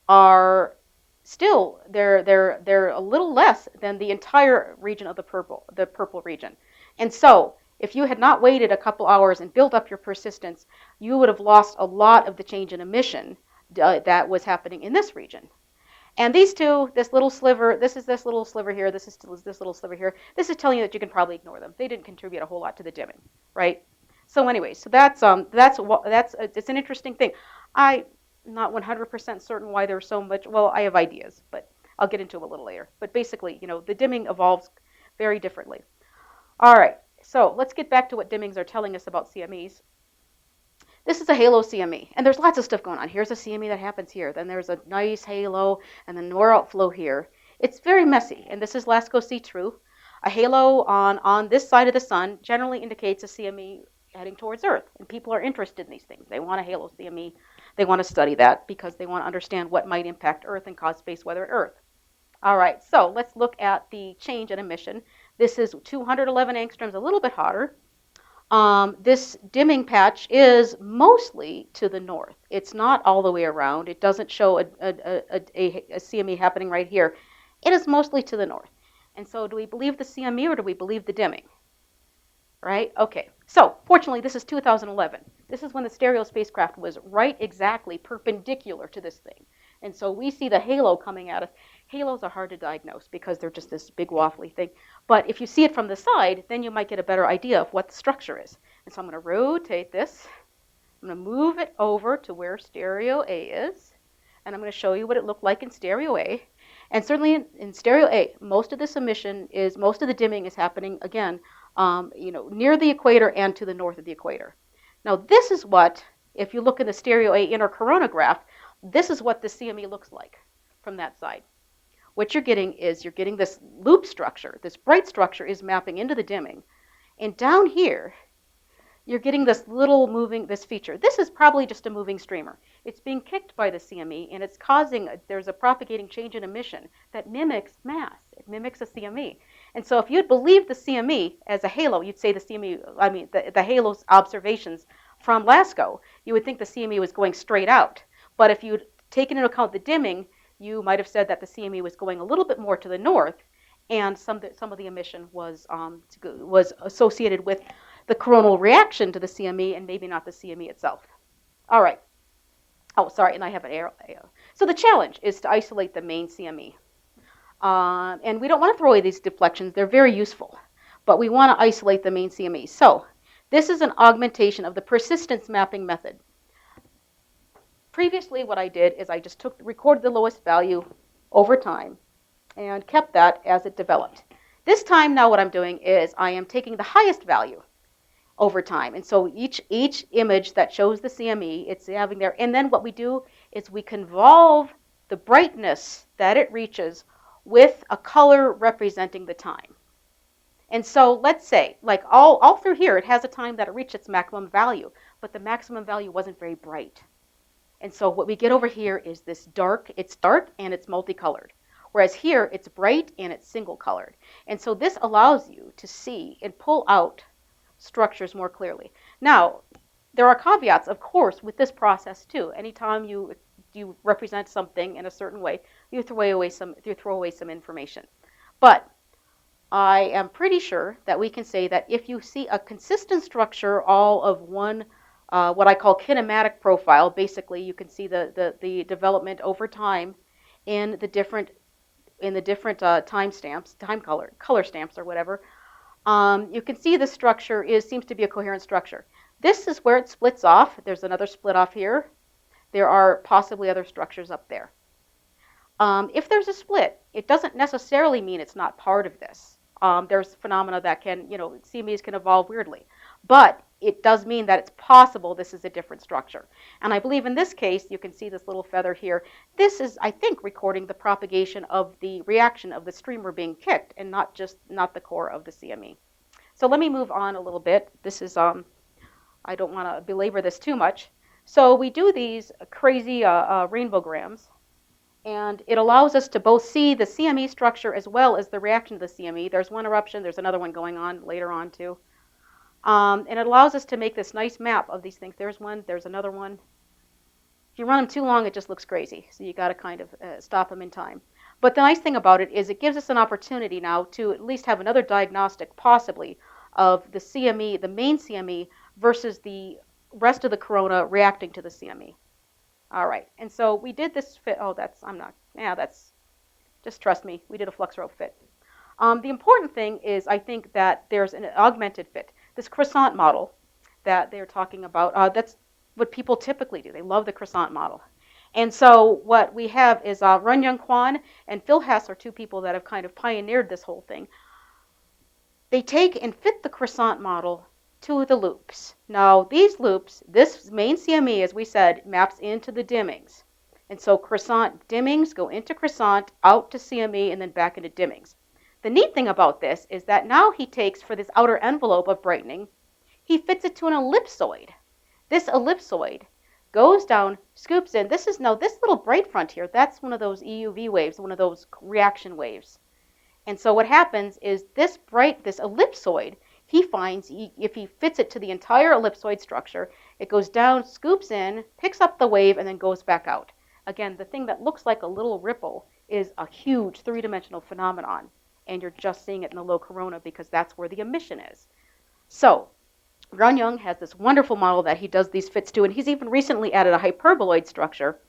are still, they're a little less than the entire region of the purple region. And so if you had not waited a couple hours and built up your persistence, you would have lost a lot of the change in emission that was happening in this region. And these two, this little sliver, this is this little sliver here, this is this little sliver here, this is telling you that you can probably ignore them. They didn't contribute a whole lot to the dimming, right? So anyway, so that's it's an interesting thing. I'm not 100% certain why there's so much, well, I have ideas, but I'll get into them a little later. But basically, the dimming evolves very differently. All right, so let's get back to what dimmings are telling us about CMEs. This is a halo CME, and there's lots of stuff going on. Here's a CME that happens here. Then there's a nice halo, and then more outflow here. It's very messy, and this is LASCO see-through. A halo on this side of the sun generally indicates a CME heading towards Earth, and people are interested in these things. They want a halo CME. They want to study that because they want to understand what might impact Earth and cause space weather at Earth. All right, so let's look at the change in emission. This is 211 angstroms, a little bit hotter. This dimming patch is mostly to the north. It's not all the way around. It doesn't show a CME happening right here. It is mostly to the north. And so do we believe the CME or do we believe the dimming? Right? Okay. So fortunately, this is 2011. This is when the stereo spacecraft was right exactly perpendicular to this thing. And so we see the halo coming at us. Halos are hard to diagnose because they're just this big waffly thing. But if you see it from the side, then you might get a better idea of what the structure is. And so I'm going to rotate this. I'm going to move it over to where stereo A is. And I'm going to show you what it looked like in stereo A. And certainly in stereo A, most of the dimming is happening, again, near the equator and to the north of the equator. Now this is what, if you look in the stereo A inner corona graph, this is what the CME looks like from that side. What you're getting this loop structure. This bright structure is mapping into the dimming. And down here, you're getting this little this feature. This is probably just a moving streamer. It's being kicked by the CME, and it's there's a propagating change in emission that mimics mass. It mimics a CME. And so if you'd believe the CME as a halo, you'd say the halo's observations from LASCO, you would think the CME was going straight out. But if you'd taken into account the dimming, you might have said that the CME was going a little bit more to the north, and some of the emission was associated with the coronal reaction to the CME and maybe not the CME itself. All right. Oh, sorry, and I have an arrow. So the challenge is to isolate the main CME. And we don't want to throw away these deflections. They're very useful. But we want to isolate the main CME. So this is an augmentation of the persistence mapping method. Previously, what I did is I just recorded the lowest value over time and kept that as it developed. This time now what I'm doing is I am taking the highest value over time. And so each image that shows the CME, it's having there. And then what we do is we convolve the brightness that it reaches with a color representing the time. And so let's say, like all through here, it has a time that it reached its maximum value, but the maximum value wasn't very bright. And so what we get over here is this dark, it's dark and it's multicolored. Whereas here, it's bright and it's single colored. And so this allows you to see and pull out structures more clearly. Now, there are caveats, of course, with this process too. Anytime you represent something in a certain way, you throw away some information. But I am pretty sure that we can say that if you see a consistent structure, all of one, what I call kinematic profile, basically you can see the development over time in the different time stamps, color stamps or whatever. You can see the structure seems to be a coherent structure. This is where it splits off. There's another split off here. There are possibly other structures up there. If there's a split, it doesn't necessarily mean it's not part of this. There's phenomena that can, CMEs can evolve weirdly. But it does mean that it's possible this is a different structure. And I believe in this case, you can see this little feather here. This is, I think, recording the propagation of the reaction of the streamer being kicked and not the core of the CME. So let me move on a little bit. This is, I don't want to belabor this too much. So we do these crazy rainbowgrams, and it allows us to both see the CME structure as well as the reaction to the CME. There's one eruption, there's another one going on later on too. And it allows us to make this nice map of these things. There's one, there's another one. If you run them too long, it just looks crazy. So you got to kind of stop them in time. But the nice thing about it is it gives us an opportunity now to at least have another diagnostic, possibly, of the CME, the main CME, versus the rest of the corona reacting to the CME. All right, and so we did this fit. Oh, just trust me, we did a flux rope fit. The important thing is, I think, that there's an augmented fit. This croissant model that they're talking about, that's what people typically do. They love the croissant model. And so what we have is Run-Young Kwan and Phil Hess are two people that have kind of pioneered this whole thing. They take and fit the croissant model to the loops. Now, these loops, this main CME, as we said, maps into the dimmings. And so croissant dimmings go into croissant, out to CME, and then back into dimmings. The neat thing about this is that now he takes, for this outer envelope of brightening, he fits it to an ellipsoid. This ellipsoid goes down, scoops in. This little bright front here, that's one of those EUV waves, one of those reaction waves. And so what happens is this ellipsoid, he finds, if he fits it to the entire ellipsoid structure, it goes down, scoops in, picks up the wave, and then goes back out. Again, the thing that looks like a little ripple is a huge three-dimensional phenomenon. And you're just seeing it in the low corona because that's where the emission is. So Run-Young has this wonderful model that he does these fits to, and he's even recently added a hyperboloid structure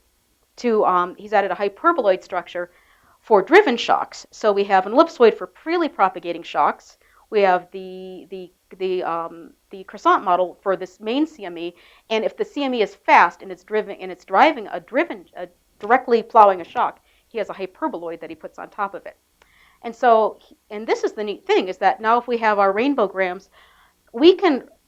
for driven shocks. So we have an ellipsoid for freely propagating shocks. We have the croissant model for this main CME, and if the CME is fast and it's directly plowing a shock, he has a hyperboloid that he puts on top of it. And so, and this is the neat thing, is that now if we have our rainbowgrams,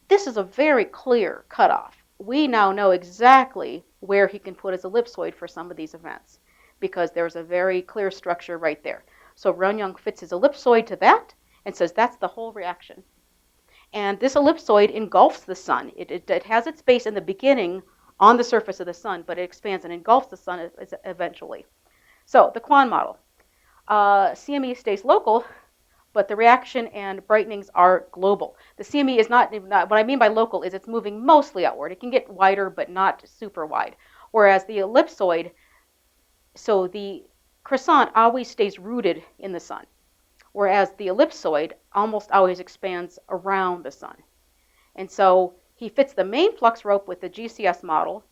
this is a very clear cutoff. We now know exactly where he can put his ellipsoid for some of these events, because there's a very clear structure right there. So Run-Young fits his ellipsoid to that and says that's the whole reaction. And this ellipsoid engulfs the sun. It has its base in the beginning on the surface of the sun, but it expands and engulfs the sun eventually. So the Kwan model. CME stays local, but the reaction and brightenings are global. The CME is not, what I mean by local is it's moving mostly outward. It can get wider, but not super wide. Whereas the ellipsoid, so the croissant always stays rooted in the sun, whereas the ellipsoid almost always expands around the sun. And so he fits the main flux rope with the GCS model.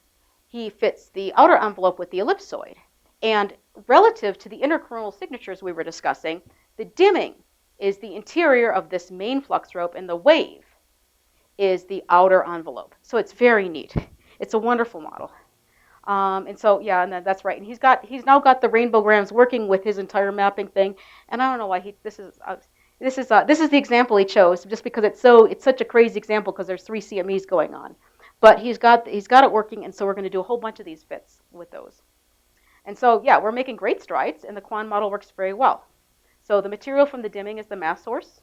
He fits the outer envelope with the ellipsoid. And relative to the intercoronal signatures we were discussing, the dimming is the interior of this main flux rope, and the wave is the outer envelope. So it's very neat. It's a wonderful model. And so, yeah, and that's right. And he's now got the rainbowgrams working with his entire mapping thing. And I don't know why this is the example he chose, just because it's such a crazy example, because there's 3 CMEs going on. But he's got it working, and so we're going to do a whole bunch of these fits with those. And so, yeah, we're making great strides, and the Kwan model works very well. So the material from the dimming is the mass source.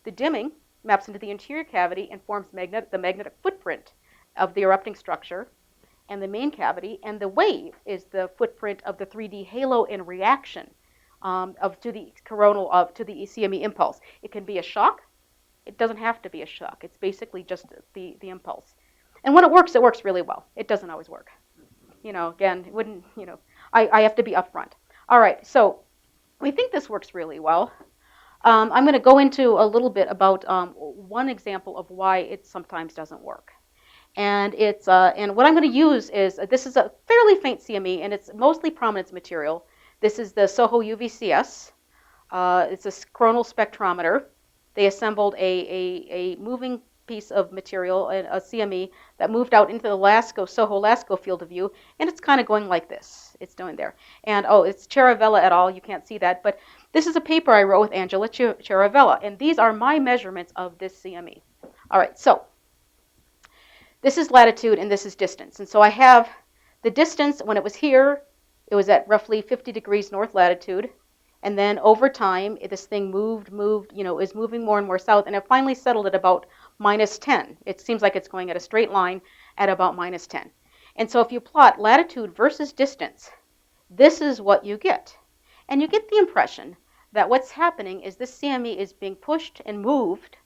The dimming maps into the interior cavity and forms the magnetic footprint of the erupting structure and the main cavity, and the wave is the footprint of the 3D halo in reaction to the CME impulse. It can be a shock. It doesn't have to be a shock. It's basically just the impulse. And when it works really well. It doesn't always work. Again, it wouldn't, I have to be upfront. All right, so we think this works really well. I'm going to go into a little bit about one example of why it sometimes doesn't work. And and what I'm going to use is, this is a fairly faint CME, and it's mostly prominence material. This is the SOHO UVCS. It's a coronal spectrometer. They assembled a moving piece of material, a CME, that moved out into the SOHO LASCO field of view, and it's kind of going like this. It's doing there. And it's Chiaravella et al. You can't see that, but this is a paper I wrote with Angela Chiaravella, and these are my measurements of this CME. All right, so This is latitude and this is distance. And so I have the distance when it was here, it was at roughly 50 degrees north latitude. And then over time, this thing moved, is moving more and more south. And it finally settled at about -10. It seems like it's going at a straight line at about -10. And so if you plot latitude versus distance, this is what you get. And you get the impression that what's happening is this CME is being pushed and moved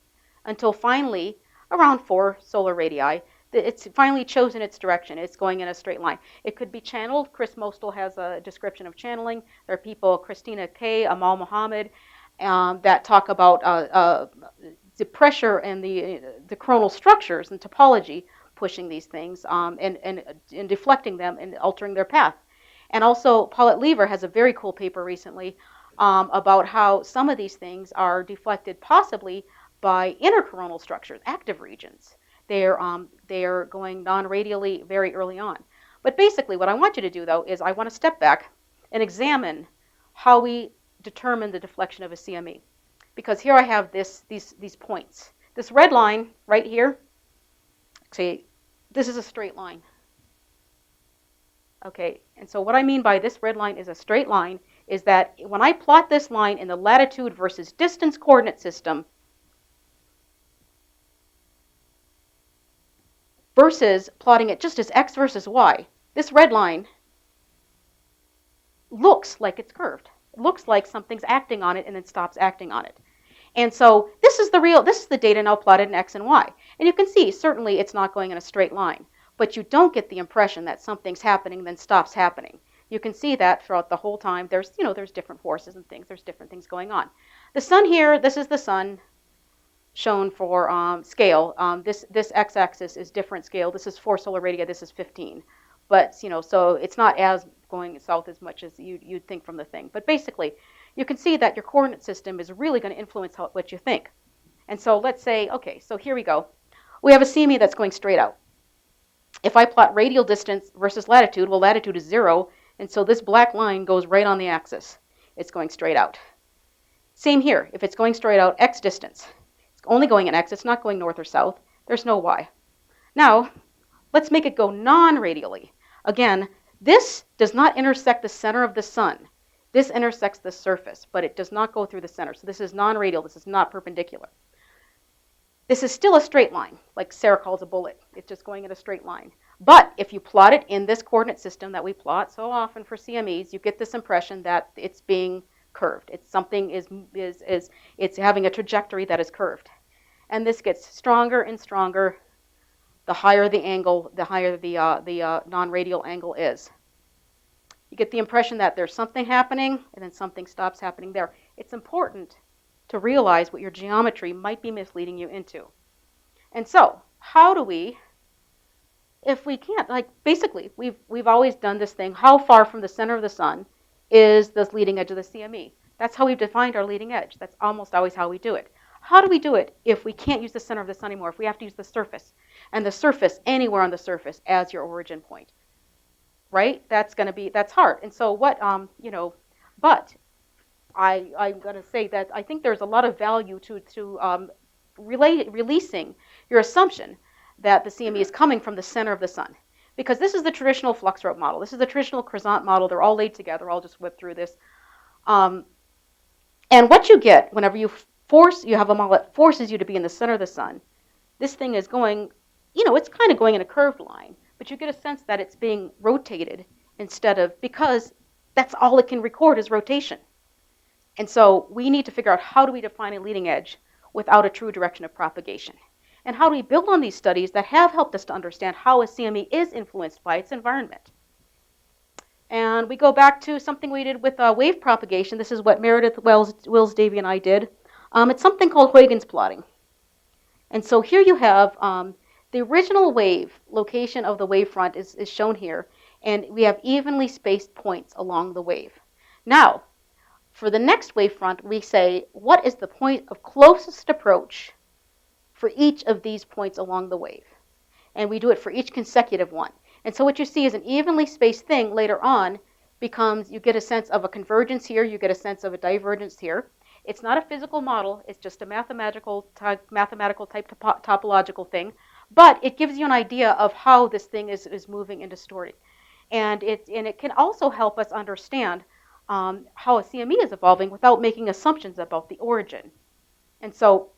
until finally, around 4 solar radii, it's finally chosen its direction. It's going in a straight line. It could be channeled. Chris Mostel has a description of channeling. There are people, Christina Kay, Amal Muhammad, that talk about the pressure and the coronal structures and topology pushing these things and deflecting them and altering their path. And also, Paulette Lever has a very cool paper recently about how some of these things are deflected possibly by intercoronal structures, active regions. They are going non-radially very early on. But basically, what I want you to do, though, is I want to step back and examine how we determine the deflection of a CME. Because here I have these points. This red line right here, see, this is a straight line. Okay, and so what I mean by this red line is a straight line is that when I plot this line in the latitude versus distance coordinate system versus plotting it just as x versus y, this red line looks like it's curved. It looks like something's acting on it and then stops acting on it. And so this is the data now plotted in x and y. And you can see, certainly it's not going in a straight line, but you don't get the impression that something's happening and then stops happening. You can see that throughout the whole time. There's different forces and things. There's different things going on. The sun here, this is the sun shown for scale. This x-axis is different scale. This is 4 solar radii. This is 15. But, so it's not as going south as much as you'd think from the thing. But basically, you can see that your coordinate system is really going to influence what you think. And so let's say, okay, so here we go. We have a CME that's going straight out. If I plot radial distance versus latitude, well, latitude is 0, and so this black line goes right on the axis. It's going straight out. Same here. If it's going straight out, x distance. It's only going in x. It's not going north or south. There's no y. Now, let's make it go non-radially. Again, this does not intersect the center of the sun. This intersects the surface, but it does not go through the center. So this is non-radial. This is not perpendicular. This is still a straight line, like Sarah calls a bullet. It's just going in a straight line. But if you plot it in this coordinate system that we plot so often for CMEs, you get this impression that it's being curved. It's having a trajectory that is curved. And this gets stronger and stronger the higher the angle, the higher the non-radial angle is. You get the impression that there's something happening and then something stops happening there. It's important to realize what your geometry might be misleading you into. And so, how do we, if we can't, basically, we've always done this thing, how far from the center of the sun is this leading edge of the CME? That's how we've defined our leading edge. That's almost always how we do it. How do we do it if we can't use the center of the sun anymore, if we have to use the surface, and the surface anywhere on the surface as your origin point? Right? That's hard. And so what, but I'm going to say that I think there's a lot of value to releasing your assumption that the CME is coming from the center of the sun. Because this is the traditional flux rope model. This is the traditional croissant model. They're all laid together. I'll just whip through this. And what you get whenever you have a model that forces you to be in the center of the sun, this thing is going, it's kind of going in a curved line, but you get a sense that it's being rotated because that's all it can record is rotation. And so we need to figure out how do we define a leading edge without a true direction of propagation. And how do we build on these studies that have helped us to understand how a CME is influenced by its environment. And we go back to something we did with wave propagation. This is what Meredith Wills Davy and I did. It's something called Huygens plotting. And so here you have the original wave location of the wavefront is shown here, and we have evenly spaced points along the wave. Now, for the next wavefront, we say, what is the point of closest approach for each of these points along the wave? And we do it for each consecutive one. And so what you see is an evenly spaced thing later on you get a sense of a convergence here, you get a sense of a divergence here. It's not a physical model, it's just a mathematical type topological thing. But it gives you an idea of how this thing is moving and distorting. And it can also help us understand how a CME is evolving without making assumptions about the origin. And so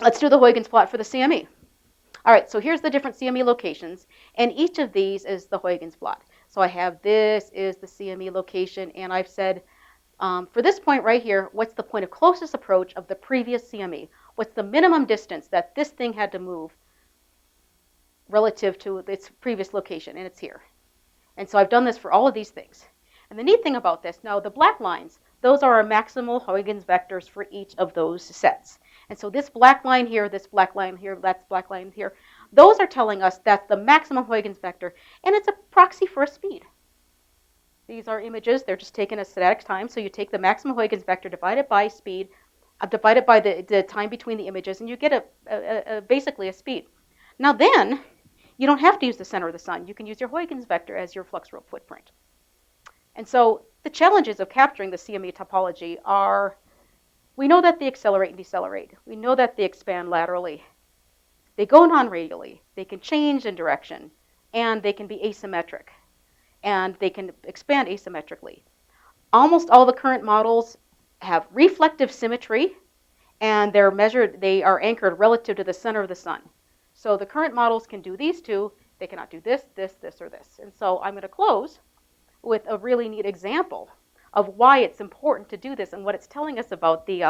let's do the Huygens plot for the CME. All right, so here's the different CME locations, and each of these is the Huygens plot. So I have this is the CME location, and I've said for this point right here, what's the point of closest approach of the previous CME? What's the minimum distance that this thing had to move relative to its previous location? And it's here. And so I've done this for all of these things. And the neat thing about this, now the black lines, those are our maximal Huygens vectors for each of those sets. And so this black line here, this black line here, that's black line here, those are telling us that's the maximum Huygens vector, and it's a proxy for a speed. These are images, they're just taken as static time, so you take the maximum Huygens vector divided by speed, divided by the time between the images, and you get basically a speed. Now then, you don't have to use the center of the sun. You can use your Huygens vector as your flux rope footprint. And so the challenges of capturing the CME topology are, we know that they accelerate and decelerate. We know that they expand laterally. They go non-radially. They can change in direction, and they can be asymmetric, and they can expand asymmetrically. Almost all the current models have reflective symmetry, and they are anchored relative to the center of the sun. So the current models can do these two. They cannot do this, this, this, or this. And so I'm going to close with a really neat example of why it's important to do this and what it's telling us about the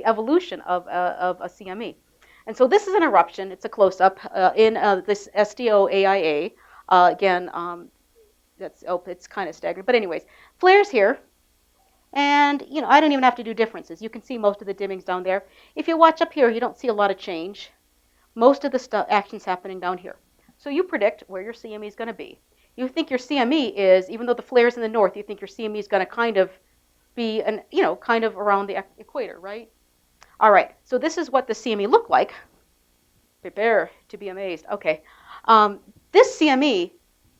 evolution of a CME. And so this is an eruption. It's a close-up in this STO-AIA. Again, it's kind of staggering. But anyways, flares here. And, I don't even have to do differences. You can see most of the dimmings down there. If you watch up here, you don't see a lot of change. Most of the action's happening down here. So you predict where your CME is going to be. You think your CME is, even though the flare's in the north, you think your CME is going to kind of be, kind of around the equator, right? All right, so this is what the CME looked like. Prepare to be amazed. Okay, this CME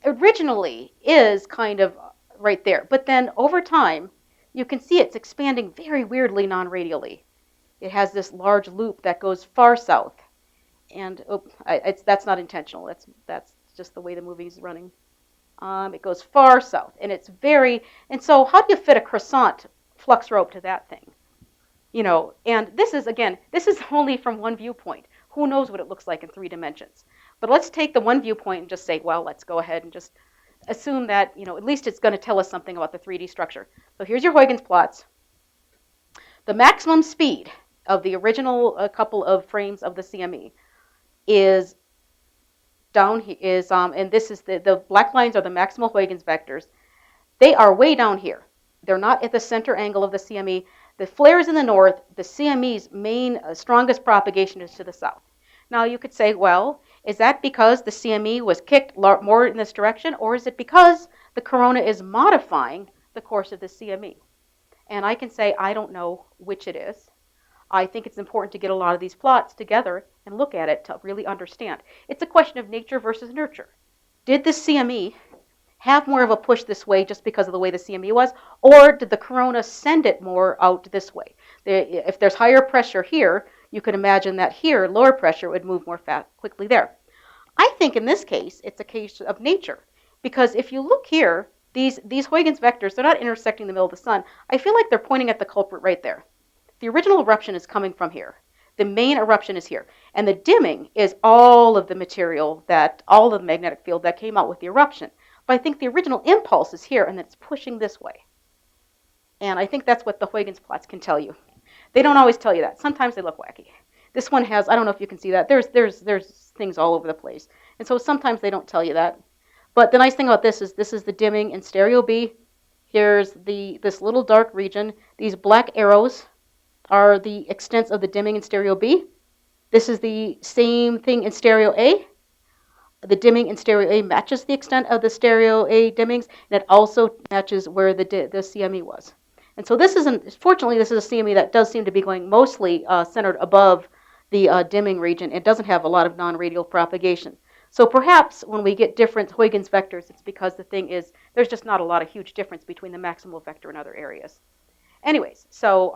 originally is kind of right there, but then over time, you can see it's expanding very weirdly non-radially. It has this large loop that goes far south. And that's not intentional. That's just the way the movie's running. It goes far south, and it's and so how do you fit a croissant flux rope to that thing? And this is only from one viewpoint. Who knows what it looks like in 3 dimensions? But let's take the one viewpoint and just say, well, let's go ahead and just assume that, at least it's going to tell us something about the 3D structure. So here's your Huygens plots. The maximum speed of the original couple of frames of the CME is down here, and this is the black lines are the maximal Huygens vectors. They are way down here. They're not at the center angle of the CME. The flare is in the north. The CME's main, strongest propagation is to the south. Now you could say, well, is that because the CME was kicked more in this direction, or is it because the corona is modifying the course of the CME? And I can say, I don't know which it is. I think it's important to get a lot of these plots together and look at it to really understand. It's a question of nature versus nurture. Did the CME have more of a push this way just because of the way the CME was, or did the corona send it more out this way? If there's higher pressure here, you could imagine that here, lower pressure would move more quickly there. I think in this case, it's a case of nature, because if you look here, these Huygens vectors, they're not intersecting the middle of the sun. I feel like they're pointing at the culprit right there. The original eruption is coming from here. The main eruption is here. And the dimming is all of the material all of the magnetic field that came out with the eruption. But I think the original impulse is here, and it's pushing this way. And I think that's what the Huygens plots can tell you. They don't always tell you that. Sometimes they look wacky. This one has, I don't know if you can see that. There's things all over the place. And so sometimes they don't tell you that. But the nice thing about this is the dimming in stereo B. Here's this little dark region. These black arrows are the extents of the dimming in stereo B. This is the same thing in stereo A. The dimming in stereo A matches the extent of the stereo A dimmings, and it also matches where the CME was. And so fortunately, this is a CME that does seem to be going mostly centered above the dimming region. It doesn't have a lot of non-radial propagation. So perhaps when we get different Huygens vectors, it's because there's just not a lot of huge difference between the maximal vector and other areas. Anyways, so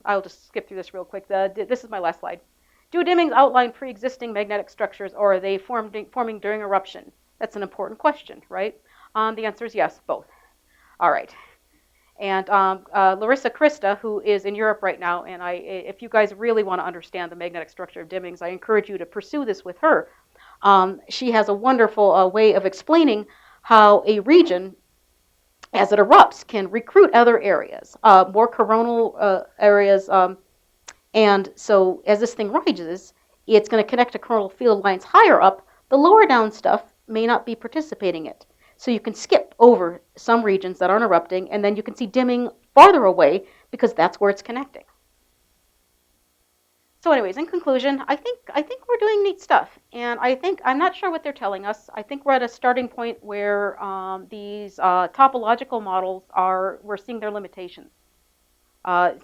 I'll just skip through this real quick. This is my last slide. Do dimmings outline pre-existing magnetic structures, or are they forming during eruption? That's an important question, right? The answer is yes, both. All right. And Larissa Christa, who is in Europe right now, and if you guys really want to understand the magnetic structure of dimmings, I encourage you to pursue this with her. She has a wonderful way of explaining how a region, as it erupts, can recruit other areas, more coronal areas. And so as this thing rises, it's going to connect to coronal field lines higher up. The lower down stuff may not be participating in it. So you can skip over some regions that aren't erupting, and then you can see dimming farther away because that's where it's connecting. So anyways, in conclusion, I think we're doing neat stuff, and I'm not sure what they're telling us. I think we're at a starting point where these topological models we're seeing their limitations.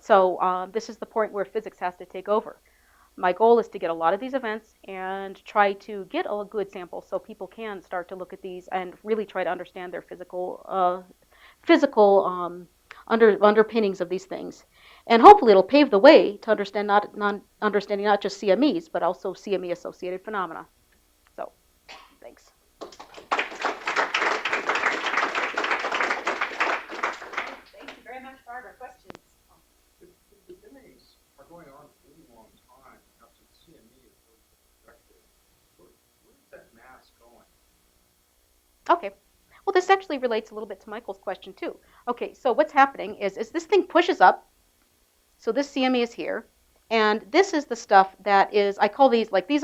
So this is the point where physics has to take over. My goal is to get a lot of these events and try to get a good sample so people can start to look at these and really try to understand their physical underpinnings of these things. And hopefully it'll pave the way to understanding not just CMEs, but also CME-associated phenomena. So, thanks. Thank you very much, Barbara. Questions? The dimmings are going on for a really long time after the CME is really projected. Where's that mass going? Okay. Well, this actually relates a little bit to Michael's question too. Okay, so what's happening is this thing pushes up. So this CME is here, and this is the stuff that is, I call these, like this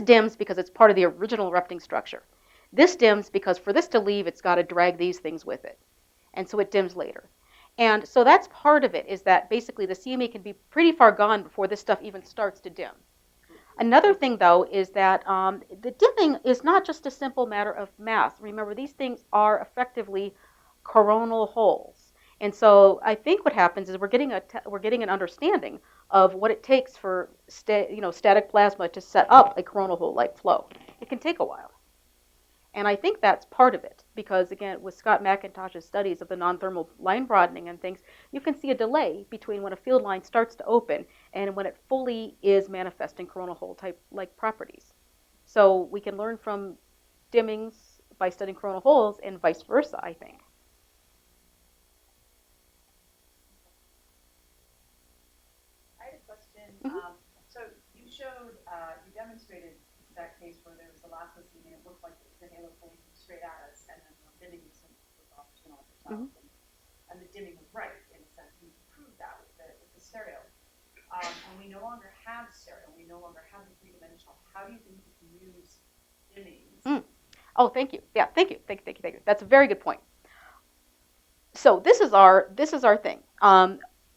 dims because it's part of the original erupting structure. This dims because for this to leave, it's got to drag these things with it. And so it dims later. And so that's part of it, is that basically the CME can be pretty far gone before this stuff even starts to dim. Another thing, though, is that the dimming is not just a simple matter of mass. Remember, these things are effectively coronal holes. And so I think what happens is we're getting an understanding of what it takes for static plasma to set up a coronal hole-like flow. It can take a while. And I think that's part of it, because again, with Scott McIntosh's studies of the non-thermal line broadening and things, you can see a delay between when a field line starts to open and when it fully is manifesting coronal hole type like properties. So we can learn from dimmings by studying coronal holes and vice versa, I think. I had a question. Mm-hmm. So you demonstrated that case where there was a lossless CME, and it looked like it was a halo pulling straight at us, and then the dimming was off to the top, Mm-hmm. and the dimming was right in a sense. We proved that with the stereo, and we no longer have stereo. We no longer have the three-dimensional. How do you think you can use dimmings? Oh, thank you. Yeah, thank you. That's a very good point. So this is our thing.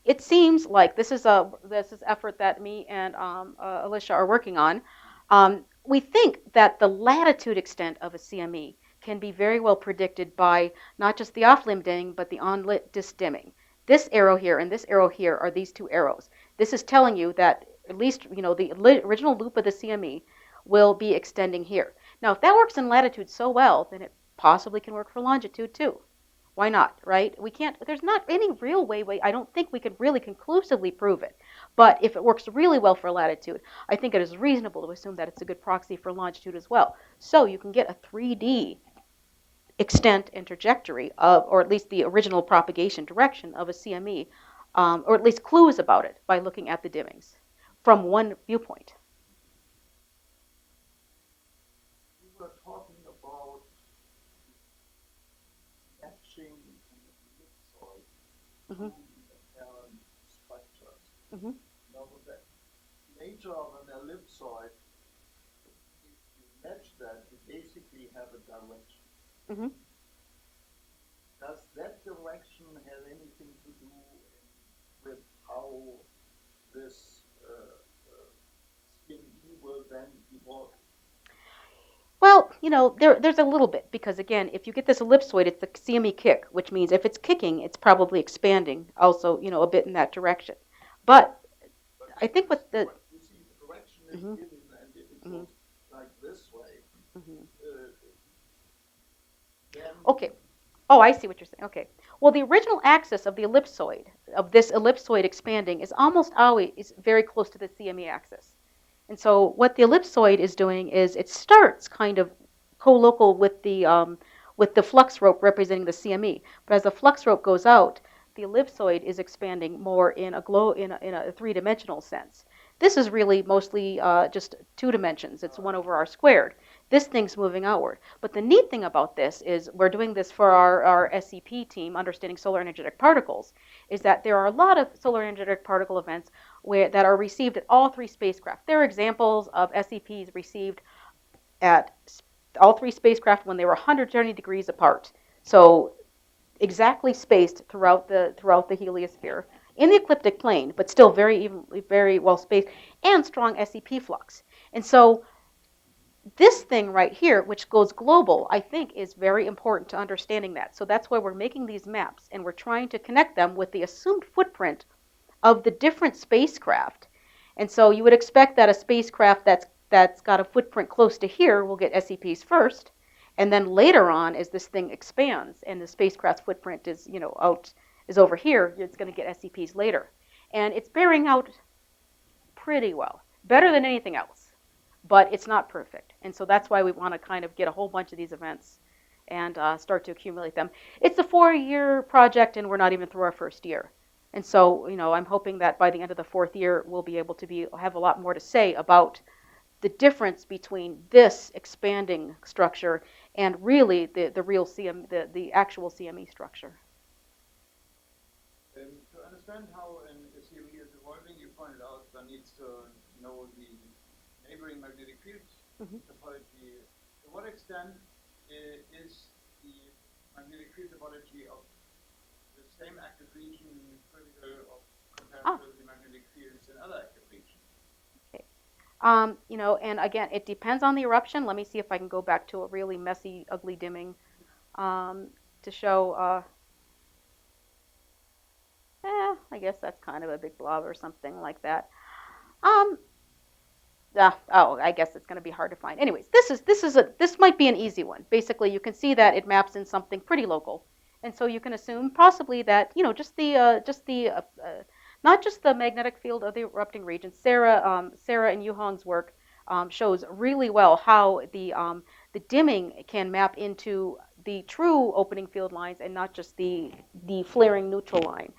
It seems like this is effort that me and Alicia are working on. We think that the latitude extent of a CME can be very well predicted by not just the off-limb dimming, but the on-lit disk dimming. This arrow here and this arrow here are these two arrows. This is telling you that at least the original loop of the CME will be extending here. Now, if that works in latitude so well, then it possibly can work for longitude too. Why not, right? We can't, there's not any real way, I don't think we could really conclusively prove it. But if it works really well for latitude, I think it is reasonable to assume that it's a good proxy for longitude as well. So you can get a 3D extent and trajectory of, or at least the original propagation direction of a CME, or at least clues about it by looking at the dimmings from one viewpoint. You were talking about matching the ellipsoid Mm-hmm. to apparent structures. Mm-hmm. Now, the nature of an ellipsoid, if you match that, you basically have a direction. Mm-hmm. Does that direction have anything to do with how this CME will then evolve? Well, there's a little bit, because again, if you get this ellipsoid, it's the CME kick, which means if it's kicking, it's probably expanding also, a bit in that direction. But I think with the... You see, the direction is given, and if it goes like this way, then... Okay. Oh, I see what you're saying. Okay. Well, the original axis of the ellipsoid, of this ellipsoid expanding, is almost always very close to the CME axis. And so what the ellipsoid is doing is it starts kind of co-local with the flux rope representing the CME. But as the flux rope goes out, the ellipsoid is expanding more in a three-dimensional sense. This is really mostly just 2 dimensions. It's 1 over r squared. This thing's moving outward. But the neat thing about this is we're doing this for our SEP team, Understanding Solar Energetic Particles, is that there are a lot of solar energetic particle events that are received at all 3 spacecraft. There are examples of SEPs received at all 3 spacecraft when they were 130 degrees apart. So exactly spaced throughout the heliosphere in the ecliptic plane, but still very well spaced, and strong SEP flux. And so this thing right here, which goes global, I think is very important to understanding that. So that's why we're making these maps, and we're trying to connect them with the assumed footprint of the different spacecraft. And so you would expect that a spacecraft that's got a footprint close to here will get SEPs first, and then later on, as this thing expands and the spacecraft's footprint is over here, it's going to get SEPs later. And it's bearing out pretty well, better than anything else, but it's not perfect. And so that's why we want to kind of get a whole bunch of these events and start to accumulate them. It's a 4-year project, and we're not even through our first year. And so, I'm hoping that by the end of the 4th year, we'll be able to have a lot more to say about the difference between this expanding structure and really the real the actual CME structure. To understand how a CME is evolving, you pointed out one needs to know the neighboring magnetic field topology. To what extent is the magnetic field topology of the same active region critical compared to the magnetic fields in other active regions? And again, it depends on the eruption. Let me see if I can go back to a really messy, ugly dimming to show. I guess that's kind of a big blob or something like that. I guess it's going to be hard to find. Anyways, this might be an easy one. Basically, you can see that it maps in something pretty local, and so you can assume possibly that not just the magnetic field of the erupting region. Sarah and Yuhong's work shows really well how the dimming can map into the true opening field lines and not just the flaring neutral line.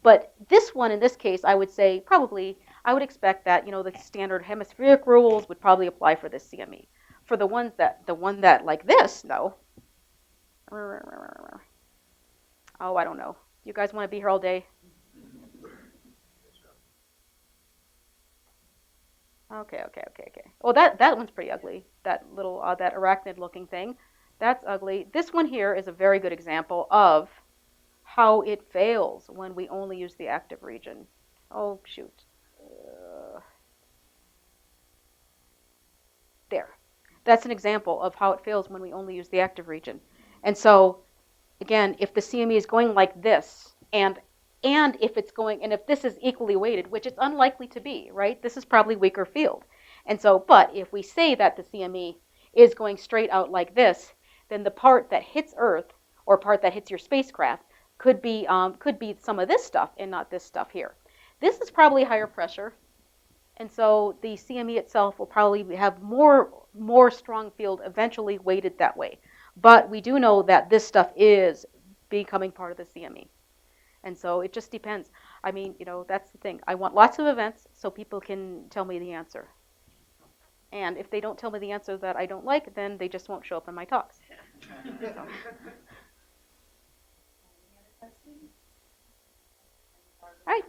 But this one, in this case, I would say probably I would expect that the standard hemispheric rules would probably apply for this CME. For the one that like this, no. Oh, I don't know. You guys want to be here all day? Okay. Well, that one's pretty ugly. That little that arachnid-looking thing, that's ugly. This one here is a very good example of how it fails when we only use the active region. Oh shoot. There. That's an example of how it fails when we only use the active region. And so, again, if the CME is going like this, and if this is equally weighted, which it's unlikely to be, right? This is probably weaker field. And so, but if we say that the CME is going straight out like this, then the part that hits Earth or part that hits your spacecraft could be some of this stuff and not this stuff here. This is probably higher pressure, and so the CME itself will probably have more strong field eventually weighted that way. But we do know that this stuff is becoming part of the CME. And so it just depends. I mean, that's the thing. I want lots of events so people can tell me the answer. And if they don't tell me the answer that I don't like, then they just won't show up in my talks. So. All right.